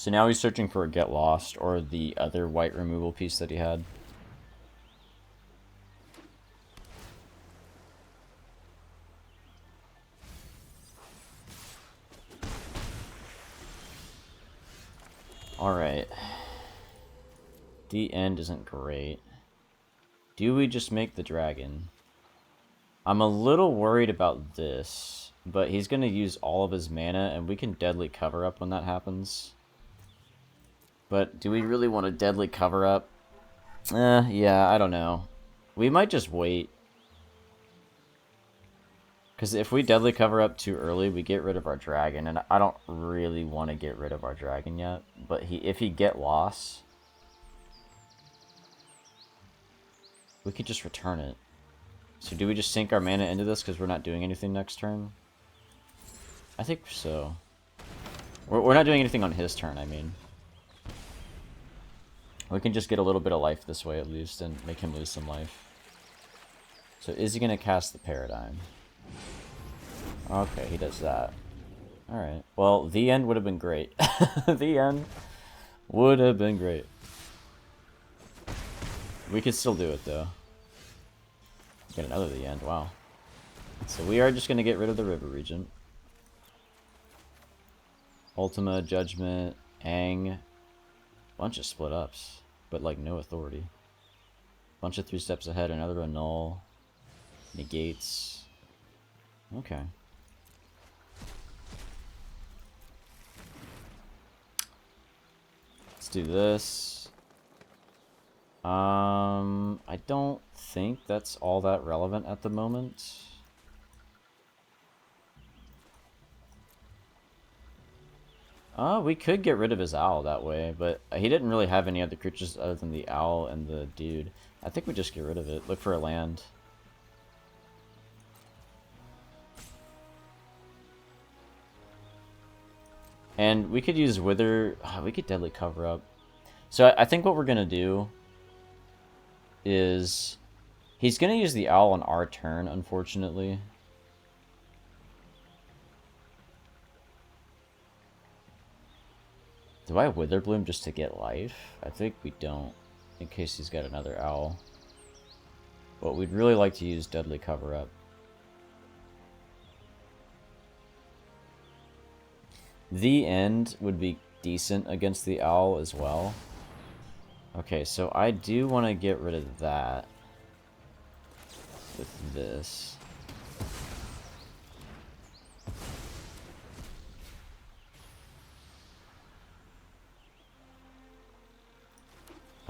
So now he's searching for a Get Lost or the other white removal piece that he had. Alright. The end isn't great. Do we just make the dragon? I'm a little worried about this, but he's going to use all of his mana, and we can deadly cover up when that happens. But do we really want to deadly cover up? Yeah, I don't know. We might just wait. Because if we deadly cover up too early, we get rid of our dragon, and I don't really want to get rid of our dragon yet. But if he get lost, we could just return it. So do we just sink our mana into this because we're not doing anything next turn? I think so. We're not doing anything on his turn, I mean. We can just get a little bit of life this way at least and make him lose some life. So is he going to cast the Paradigm? Okay, he does that. Alright. Well, the end would have been great. The end would have been great. We could still do it though. Get another the end, wow. So we are just going to get rid of the River Regent. Ultima, Judgment, Aang. Bunch of split ups, but like no authority. Bunch of 3 steps ahead, another annul. Negates. Okay. Let's do this. I don't think that's all that relevant at the moment. We could get rid of his owl that way, but he didn't really have any other creatures other than the owl and the dude. I think we just get rid of it. Look for a land. And we could use Wither. We could deadly cover up. So I think what we're going to do is he's going to use the owl on our turn, unfortunately. Do I Witherbloom just to get life? I think we don't, in case he's got another owl. But we'd really like to use Deadly Cover Up. The End would be decent against the owl as well. Okay, so I do want to get rid of that with this.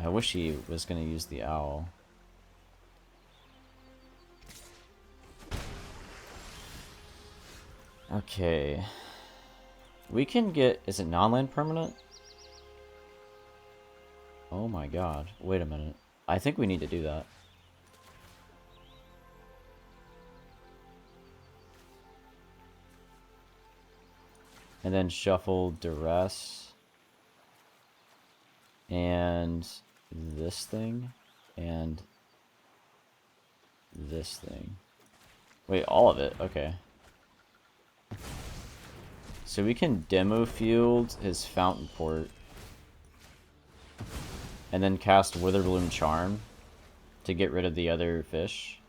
I wish he was going to use the owl. Okay. We can get... Is it non-land permanent? Oh my god. Wait a minute. I think we need to do that. And then shuffle Duress. And this thing. And this thing. Wait, all of it? Okay. So we can demo field his Fountain Port. And then cast Witherbloom Charm to get rid of the other fish.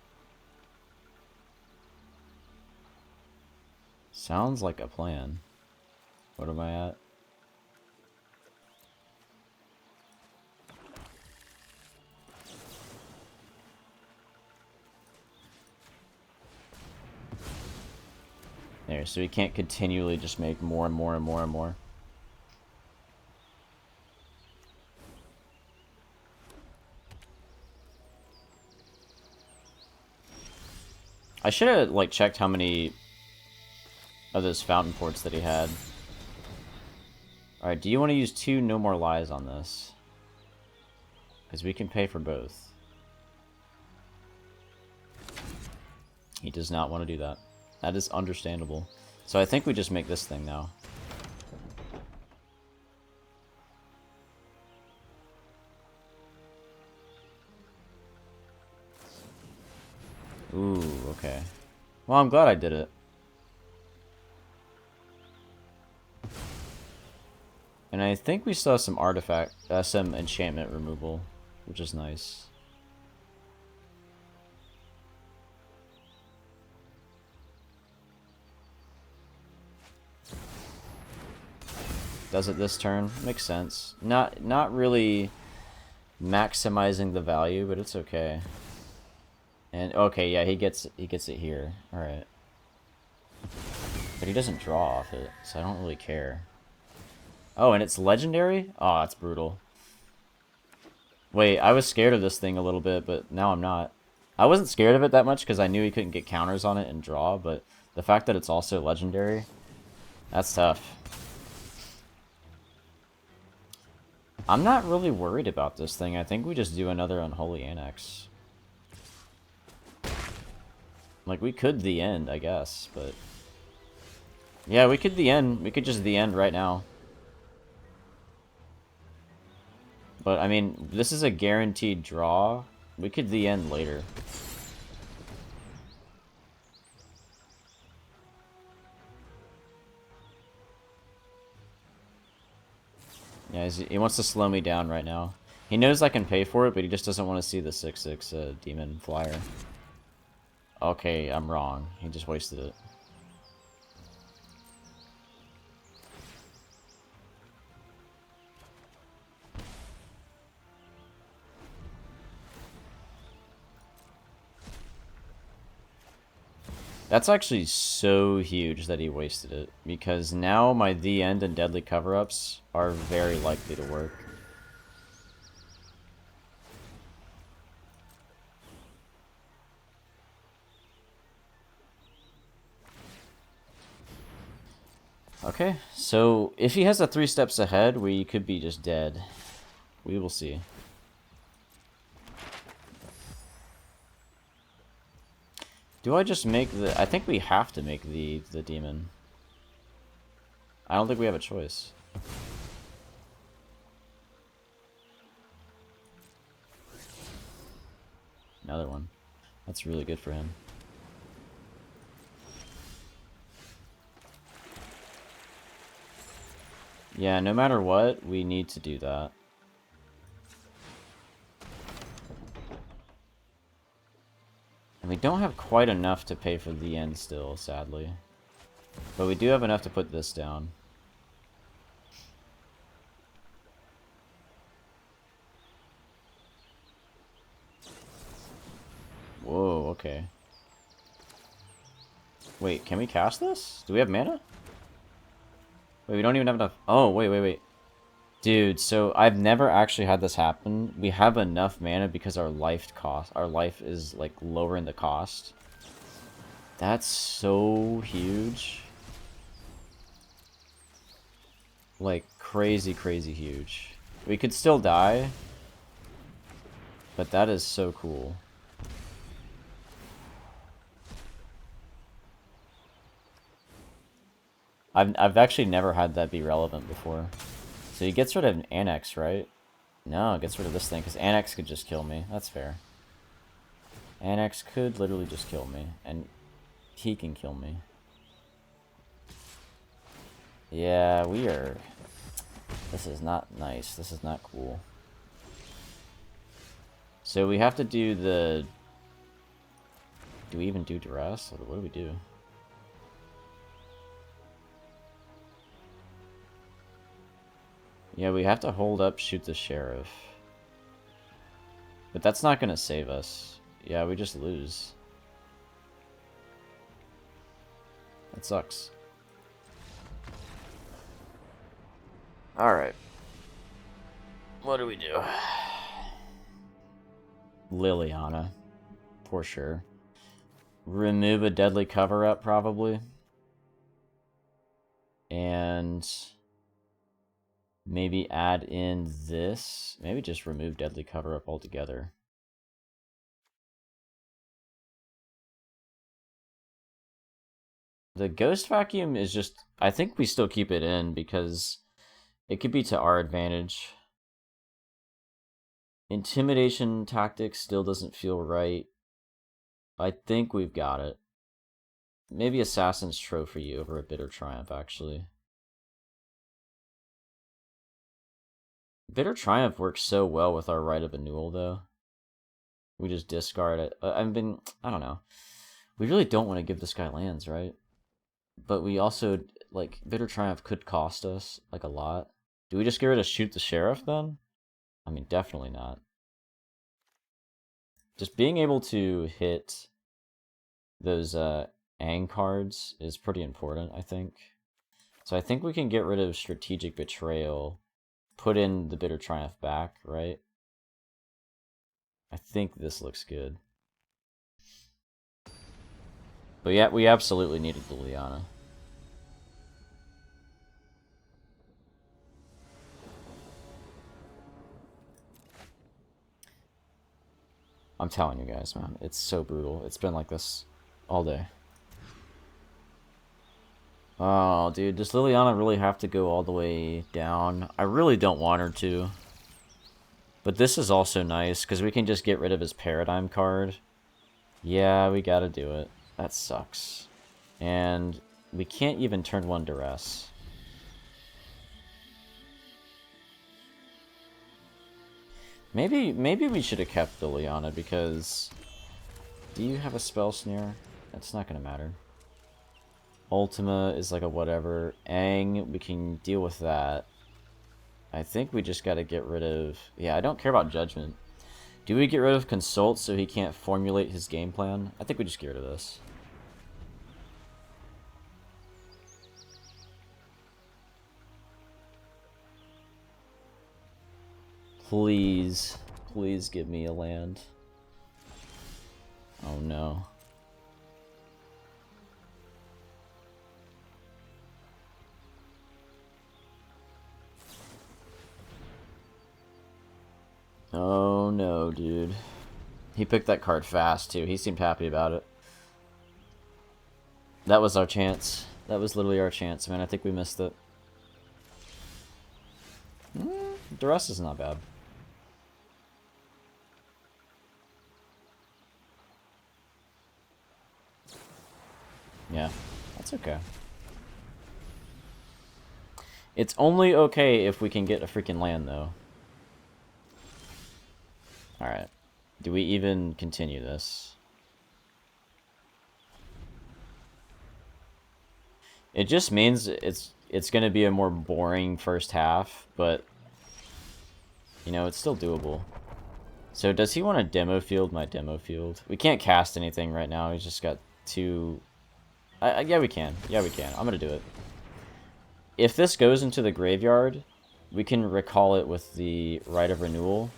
Sounds like a plan. What am I at? There, so we can't continually just make more and more and more and more. I should have, like, checked how many of those Fountain Ports that he had. Alright, do you want to use 2 No More Lies on this? Because we can pay for both. He does not want to do that. That is understandable. So I think we just make this thing now. Ooh, okay. Well, I'm glad I did it. And I think we still have some artifact, some enchantment removal, which is nice. Does it this turn? Makes sense. Not really maximizing the value, but it's okay. And okay, yeah, he gets it here. All right. But he doesn't draw off it, so I don't really care. Oh, and it's legendary? Oh, that's brutal. Wait, I was scared of this thing a little bit, but now I'm not. I wasn't scared of it that much because I knew he couldn't get counters on it and draw, but the fact that it's also legendary, that's tough. I'm not really worried about this thing. I think we just do another Unholy Annex. Like, we could the end, I guess, but... Yeah, we could the end. We could just the end right now. But, I mean, this is a guaranteed draw. We could the end later. Yeah, he wants to slow me down right now. He knows I can pay for it, but he just doesn't want to see the 6/6 demon flyer. Okay, I'm wrong. He just wasted it. That's actually so huge that he wasted it, because now my The End and Deadly Cover-Ups are very likely to work. Okay, so if he has a 3 steps ahead, we could be just dead. We will see. Do I just make the... I think we have to make the demon. I don't think we have a choice. Another one. That's really good for him. Yeah, no matter what, we need to do that. And we don't have quite enough to pay for the end still, sadly. But we do have enough to put this down. Whoa, okay. Wait, can we cast this? Do we have mana? Wait, we don't even have enough... Oh, wait. Dude, so I've never actually had this happen. We have enough mana because our life is, like, lower in the cost. That's so huge. Like, crazy huge. We could still die, but that is so cool. I've actually never had that be relevant before. So he gets rid of an Annex, right? No, gets rid of this thing, because Annex could just kill me. That's fair. Annex could literally just kill me, and he can kill me. Yeah, we are... This is not nice. This is not cool. So we have to do the... Do we even do Duress? What do we do? Yeah, we have to hold up, shoot the sheriff. But that's not gonna save us. Yeah, we just lose. That sucks. Alright. What do we do? Liliana. For sure. Remove a deadly cover-up, probably. And... maybe add in this. Maybe just remove deadly cover-up altogether. The ghost vacuum is just... I think we still keep it in because it could be to our advantage. Intimidation tactics still doesn't feel right. I think we've got it. Maybe Assassin's Trophy over a Bitter Triumph, actually. Bitter Triumph works so well with our Right of Renewal, though. We just discard it. I don't know. We really don't want to give this guy lands, right? But we also, like, Bitter Triumph could cost us, like, a lot. Do we just get rid of Shoot the Sheriff, then? I mean, definitely not. Just being able to hit those Ang cards is pretty important, I think. So I think we can get rid of Strategic Betrayal, put in the Bitter Triumph back, right? I think this looks good. But yeah, we absolutely needed the Liana. I'm telling you guys, man, it's so brutal. It's been like this all day. Oh, dude, does Liliana really have to go all the way down? I really don't want her to. But this is also nice, because we can just get rid of his Paradigm card. Yeah, we gotta do it. That sucks. And we can't even turn 1 Duress. Maybe we should have kept Liliana, because... Do you have a Spell Snare? That's not gonna matter. Ultima is like a whatever. Aang, we can deal with that. I think we just gotta get rid of... Yeah, I don't care about Judgment. Do we get rid of Consult so he can't formulate his game plan? I think we just get rid of this. Please. Please give me a land. Oh no. Oh no, dude. He picked that card fast, too. He seemed happy about it. That was our chance. That was literally our chance, man. I think we missed it. The rest is not bad. Yeah, that's okay. It's only okay if we can get a freaking land, though. Alright. Do we even continue this? It just means it's going to be a more boring first half, but, you know, it's still doable. So does he want to demo field my demo field? We can't cast anything right now. He's just got 2... yeah, we can. Yeah, we can. I'm going to do it. If this goes into the graveyard, we can recall it with the Right of Renewal.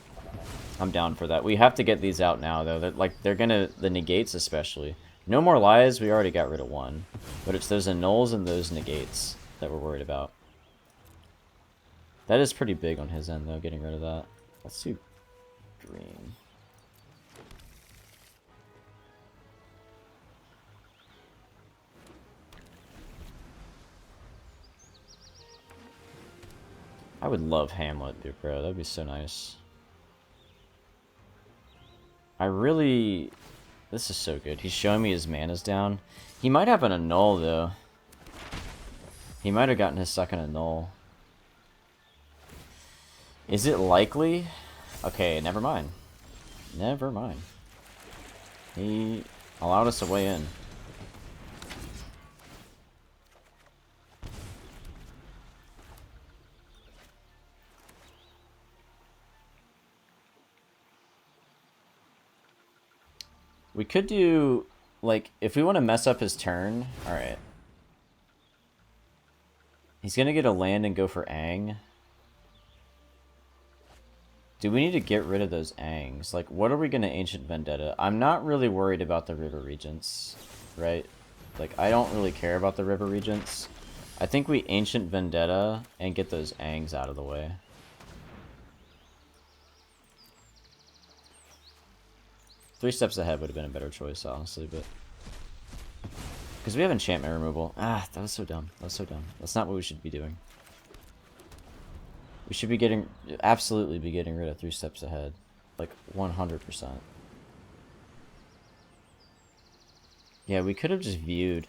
I'm down for that. We have to get these out now, though. They're gonna... The negates, especially. No More Lies, we already got rid of 1. But it's those annuls and those negates that we're worried about. That is pretty big on his end, though, getting rid of that. Let's do green. I would love Hamlet, dude, bro. That'd be so nice. I really... This is so good. He's showing me his mana's down. He might have an annul, though. He might have gotten his second annul. Is it likely? Okay, never mind. Never mind. He allowed us to weigh in. We could do, like, if we want to mess up his turn, alright. He's gonna get a land and go for Aang. Do we need to get rid of those Aangs? Like, what are we gonna Ancient Vendetta? I'm not really worried about the River Regents, right? Like, I don't really care about the River Regents. I think we Ancient Vendetta and get those Aangs out of the way. Three Steps Ahead would have been a better choice, honestly, but... Because we have enchantment removal. Ah, that was so dumb. That was so dumb. That's not what we should be doing. We should be getting... Absolutely be getting rid of 3 Steps Ahead. Like, 100%. Yeah, we could have just viewed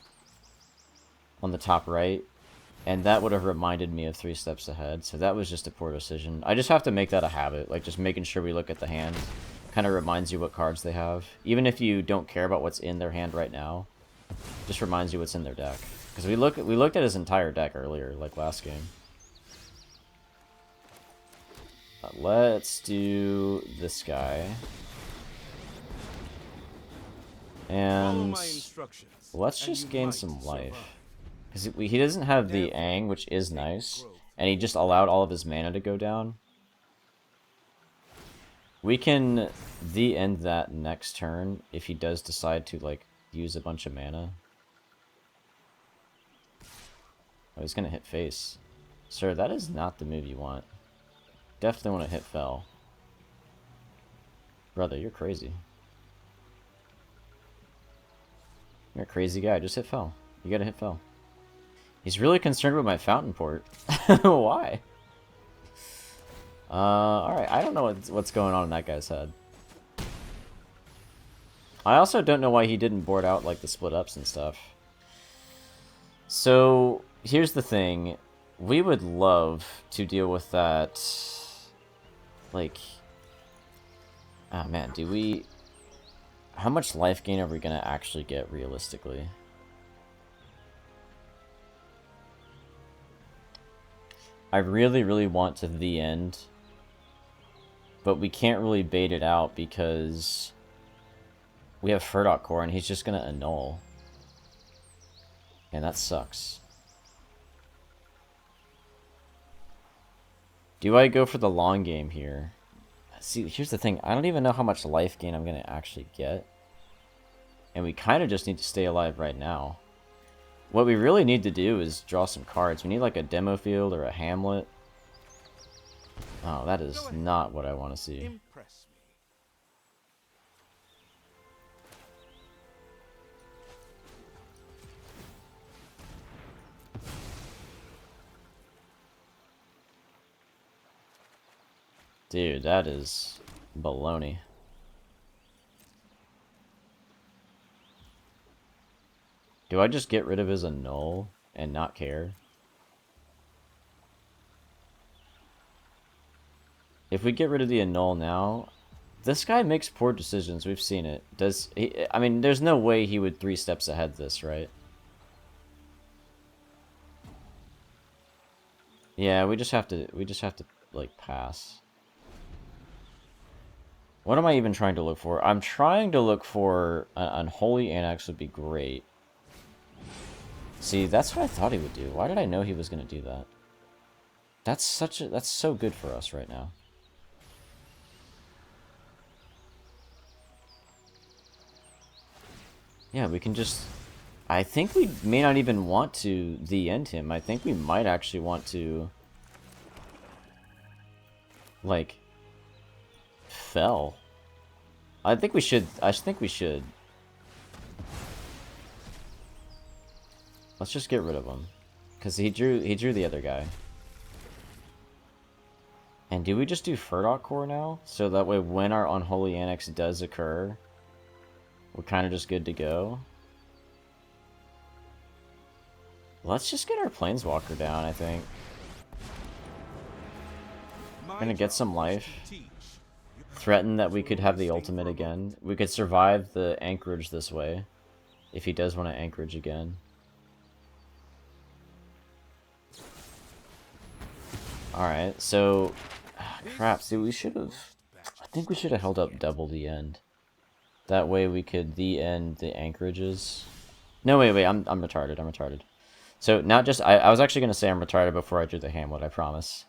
on the top right. And that would have reminded me of 3 steps ahead, so that was just a poor decision. I just have to make that a habit, like just making sure we look at the hand. Kind of reminds you what cards they have. Even if you don't care about what's in their hand right now, just reminds you what's in their deck. Because we looked at his entire deck earlier, like last game. Let's do this guy. And let's just gain some life. Because he doesn't have the Aang, which is nice. And he just allowed all of his mana to go down. We can end that next turn if he does decide to, like, use a bunch of mana. Oh, he's gonna hit face. Sir, that is not the move you want. Definitely want to hit fell. Brother, you're crazy. You're a crazy guy. Just hit fell. You gotta hit fell. He's really concerned with my fountain port. Why? Alright. I don't know what's going on in that guy's head. I also don't know why he didn't board out, like, the split ups and stuff. So, here's the thing. We would love to deal with that, like... Oh, man, do we... How much life gain are we gonna actually get, realistically? I really, really want to the end. But we can't really bait it out because... we have Furdok Core and he's just gonna annul. And that sucks. Do I go for the long game here? See, here's the thing. I don't even know how much life gain I'm going to actually get. And we kind of just need to stay alive right now. What we really need to do is draw some cards. We need like a demo field or a hamlet. Oh, that is not what I want to see. Impress me. Dude, that is baloney. Do I just get rid of his annul and not care? If we get rid of the annul now, this guy makes poor decisions. We've seen it. Does he? I mean, there's no way he would 3 steps ahead this, right? Yeah, we just have to like pass. What am I even trying to look for? I'm trying to look for an Unholy Annex would be great. See, that's what I thought he would do. Why did I know he was going to do that? That's so good for us right now. Yeah, we can just... I think we may not even want to end him. I think we might actually want to... like... fell. I think we should... Let's just get rid of him. Because he drew the other guy. And do we just do Furdok Core now? So that way when our Unholy Annex does occur, we're kind of just good to go. Let's just get our Planeswalker down, I think. We're gonna get some life. Threaten that we could have the ultimate again. We could survive the anchorage this way. If he does want to anchorage again. Alright, so... crap, see, we should have... I think we should have held up double the end. That way we could end the anchorages. No, wait, I'm retarded. So, not just... I was actually going to say I'm retarded before I drew the Hamlet, I promise.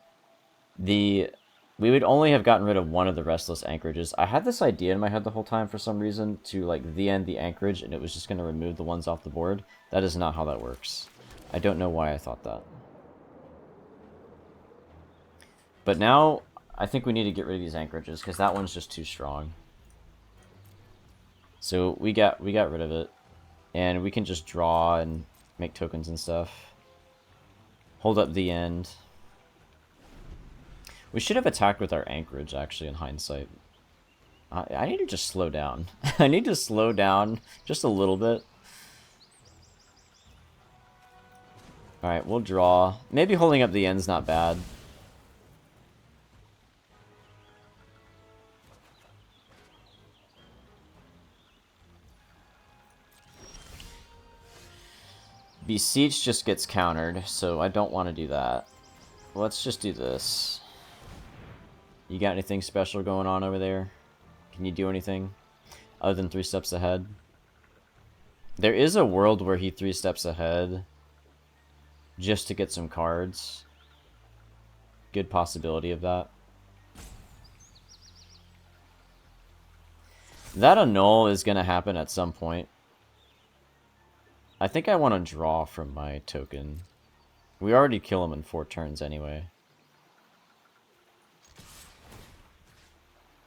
We would only have gotten rid of one of the Restless anchorages. I had this idea in my head the whole time for some reason to, like, end the anchorage, and it was just going to remove the ones off the board. That is not how that works. I don't know why I thought that. But now, I think we need to get rid of these anchorages, because that one's just too strong. So, we got rid of it. And we can just draw and make tokens and stuff. Hold up the end. We should have attacked with our anchorage, actually, in hindsight. I need to just slow down. I need to slow down just a little bit. Alright, we'll draw. Maybe holding up the end's not bad. Beseech just gets countered, so I don't want to do that. Let's just do this. You got anything special going on over there? Can you do anything other than 3 steps ahead? There is a world where he 3 steps ahead just to get some cards. Good possibility of that. That annul is going to happen at some point. I think I want to draw from my token. We already kill him in 4 turns anyway.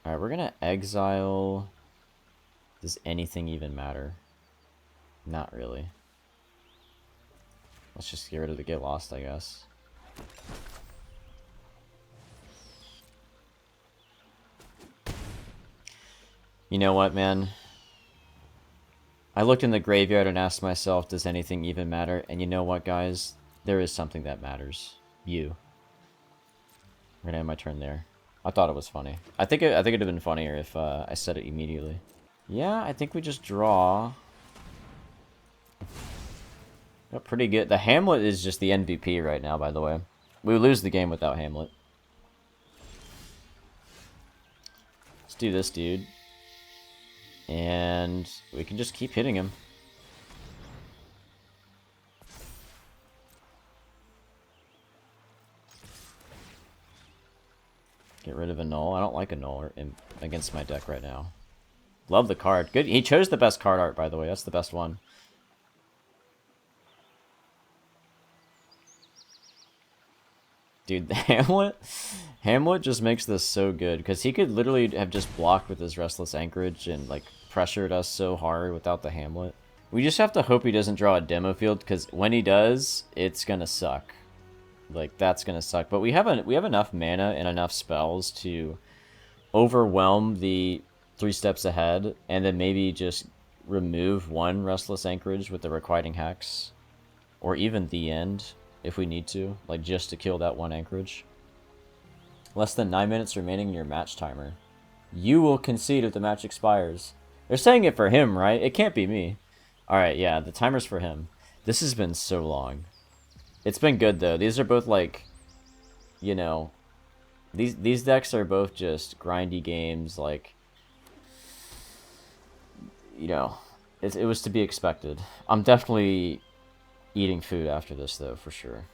Alright, we're going to exile. Does anything even matter? Not really. Let's just get rid of the get lost, I guess. You know what, man? I looked in the graveyard and asked myself, does anything even matter? And you know what, guys? There is something that matters. You. I'm gonna end my turn there. I thought it was funny. I think it'd have been funnier if I said it immediately. Yeah, I think we just draw. Got pretty good. The Hamlet is just the MVP right now, by the way. We would lose the game without Hamlet. Let's do this, dude. And we can just keep hitting him. Get rid of a null. I don't like a null against my deck right now. Love the card. Good. He chose the best card art, by the way. That's the best one. Dude, the Hamlet just makes this so good, because he could literally have just blocked with his Restless Anchorage and, like, pressured us so hard without the Hamlet. We just have to hope he doesn't draw a demo field, because when he does, it's gonna suck. Like, that's gonna suck. But we have enough mana and enough spells to overwhelm the 3 steps ahead, and then maybe just remove 1 Restless Anchorage with the Requiting Hex, or even the end, if we need to, like, just to kill that 1 Anchorage. Less than 9 minutes remaining in your match timer. You will concede if the match expires. They're saying it for him, right? It can't be me. Alright, yeah, the timer's for him. This has been so long. It's been good, though. These are both, like, you know, these decks are both just grindy games, like, you know, it was to be expected. I'm definitely eating food after this, though, for sure.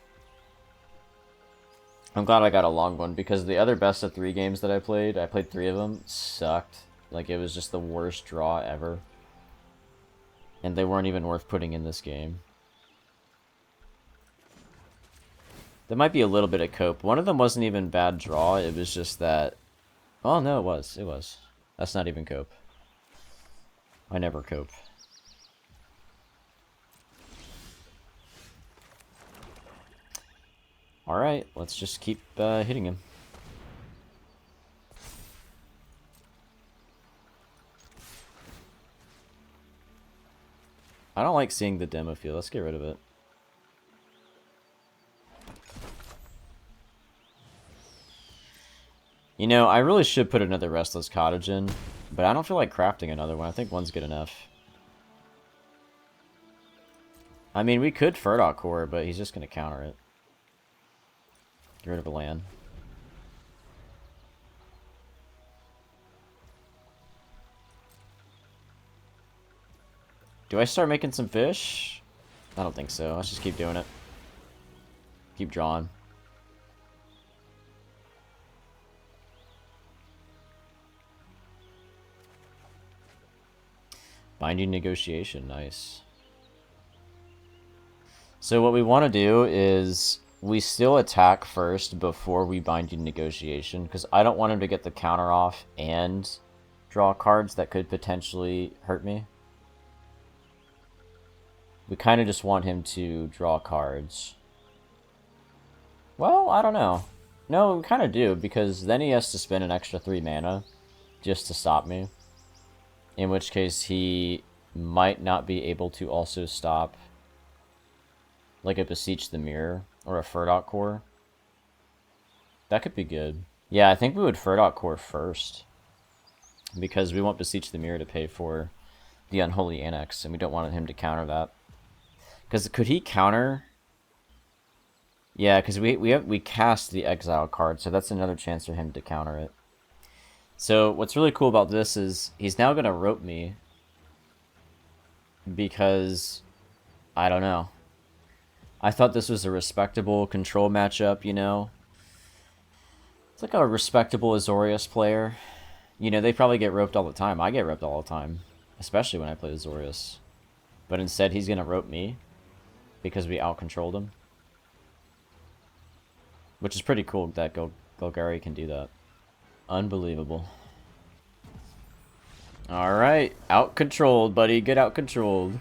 I'm glad I got a long one, because the other best of 3 games that I played 3 of them, sucked. Like, it was just the worst draw ever. And they weren't even worth putting in this game. There might be a little bit of cope. One of them wasn't even bad draw, it was just that... Oh, no, it was. It was. That's not even cope. I never cope. Alright, let's just keep hitting him. I don't like seeing the demo field. Let's get rid of it. You know, I really should put another Restless Cottage in, but I don't feel like crafting another one. I think one's good enough. I mean, we could Ferdok Core, but he's just going to counter it. Get rid of a land. Do I start making some fish? I don't think so. Let's just keep doing it. Keep drawing. Binding Negotiation, nice. So what we want to do is we still attack first before we Binding Negotiation, because I don't want him to get the counter off and draw cards that could potentially hurt me. We kind of just want him to draw cards. Well, I don't know. No, we kind of do, because then he has to spend an extra 3 mana just to stop me. In which case, he might not be able to also stop Like a Beseech the Mirror or a Furdok Core. That could be good. Yeah, I think we would Furdok Core first. Because we want Beseech the Mirror to pay for the Unholy Annex, and we don't want him to counter that. Because could he counter? Yeah, because we cast the Exile card, so that's another chance for him to counter it. So what's really cool about this is he's now going to rope me. Because, I don't know. I thought this was a respectable control matchup, you know? It's like a respectable Azorius player. You know, they probably get roped all the time. I get roped all the time. Especially when I play Azorius. But instead, he's going to rope me. Because we out-controlled him. Which is pretty cool that Golgari can do that. Unbelievable. Alright. Out-controlled, buddy. Get out-controlled.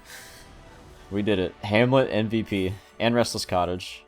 We did it. Hamlet MVP. And Restless Cottage.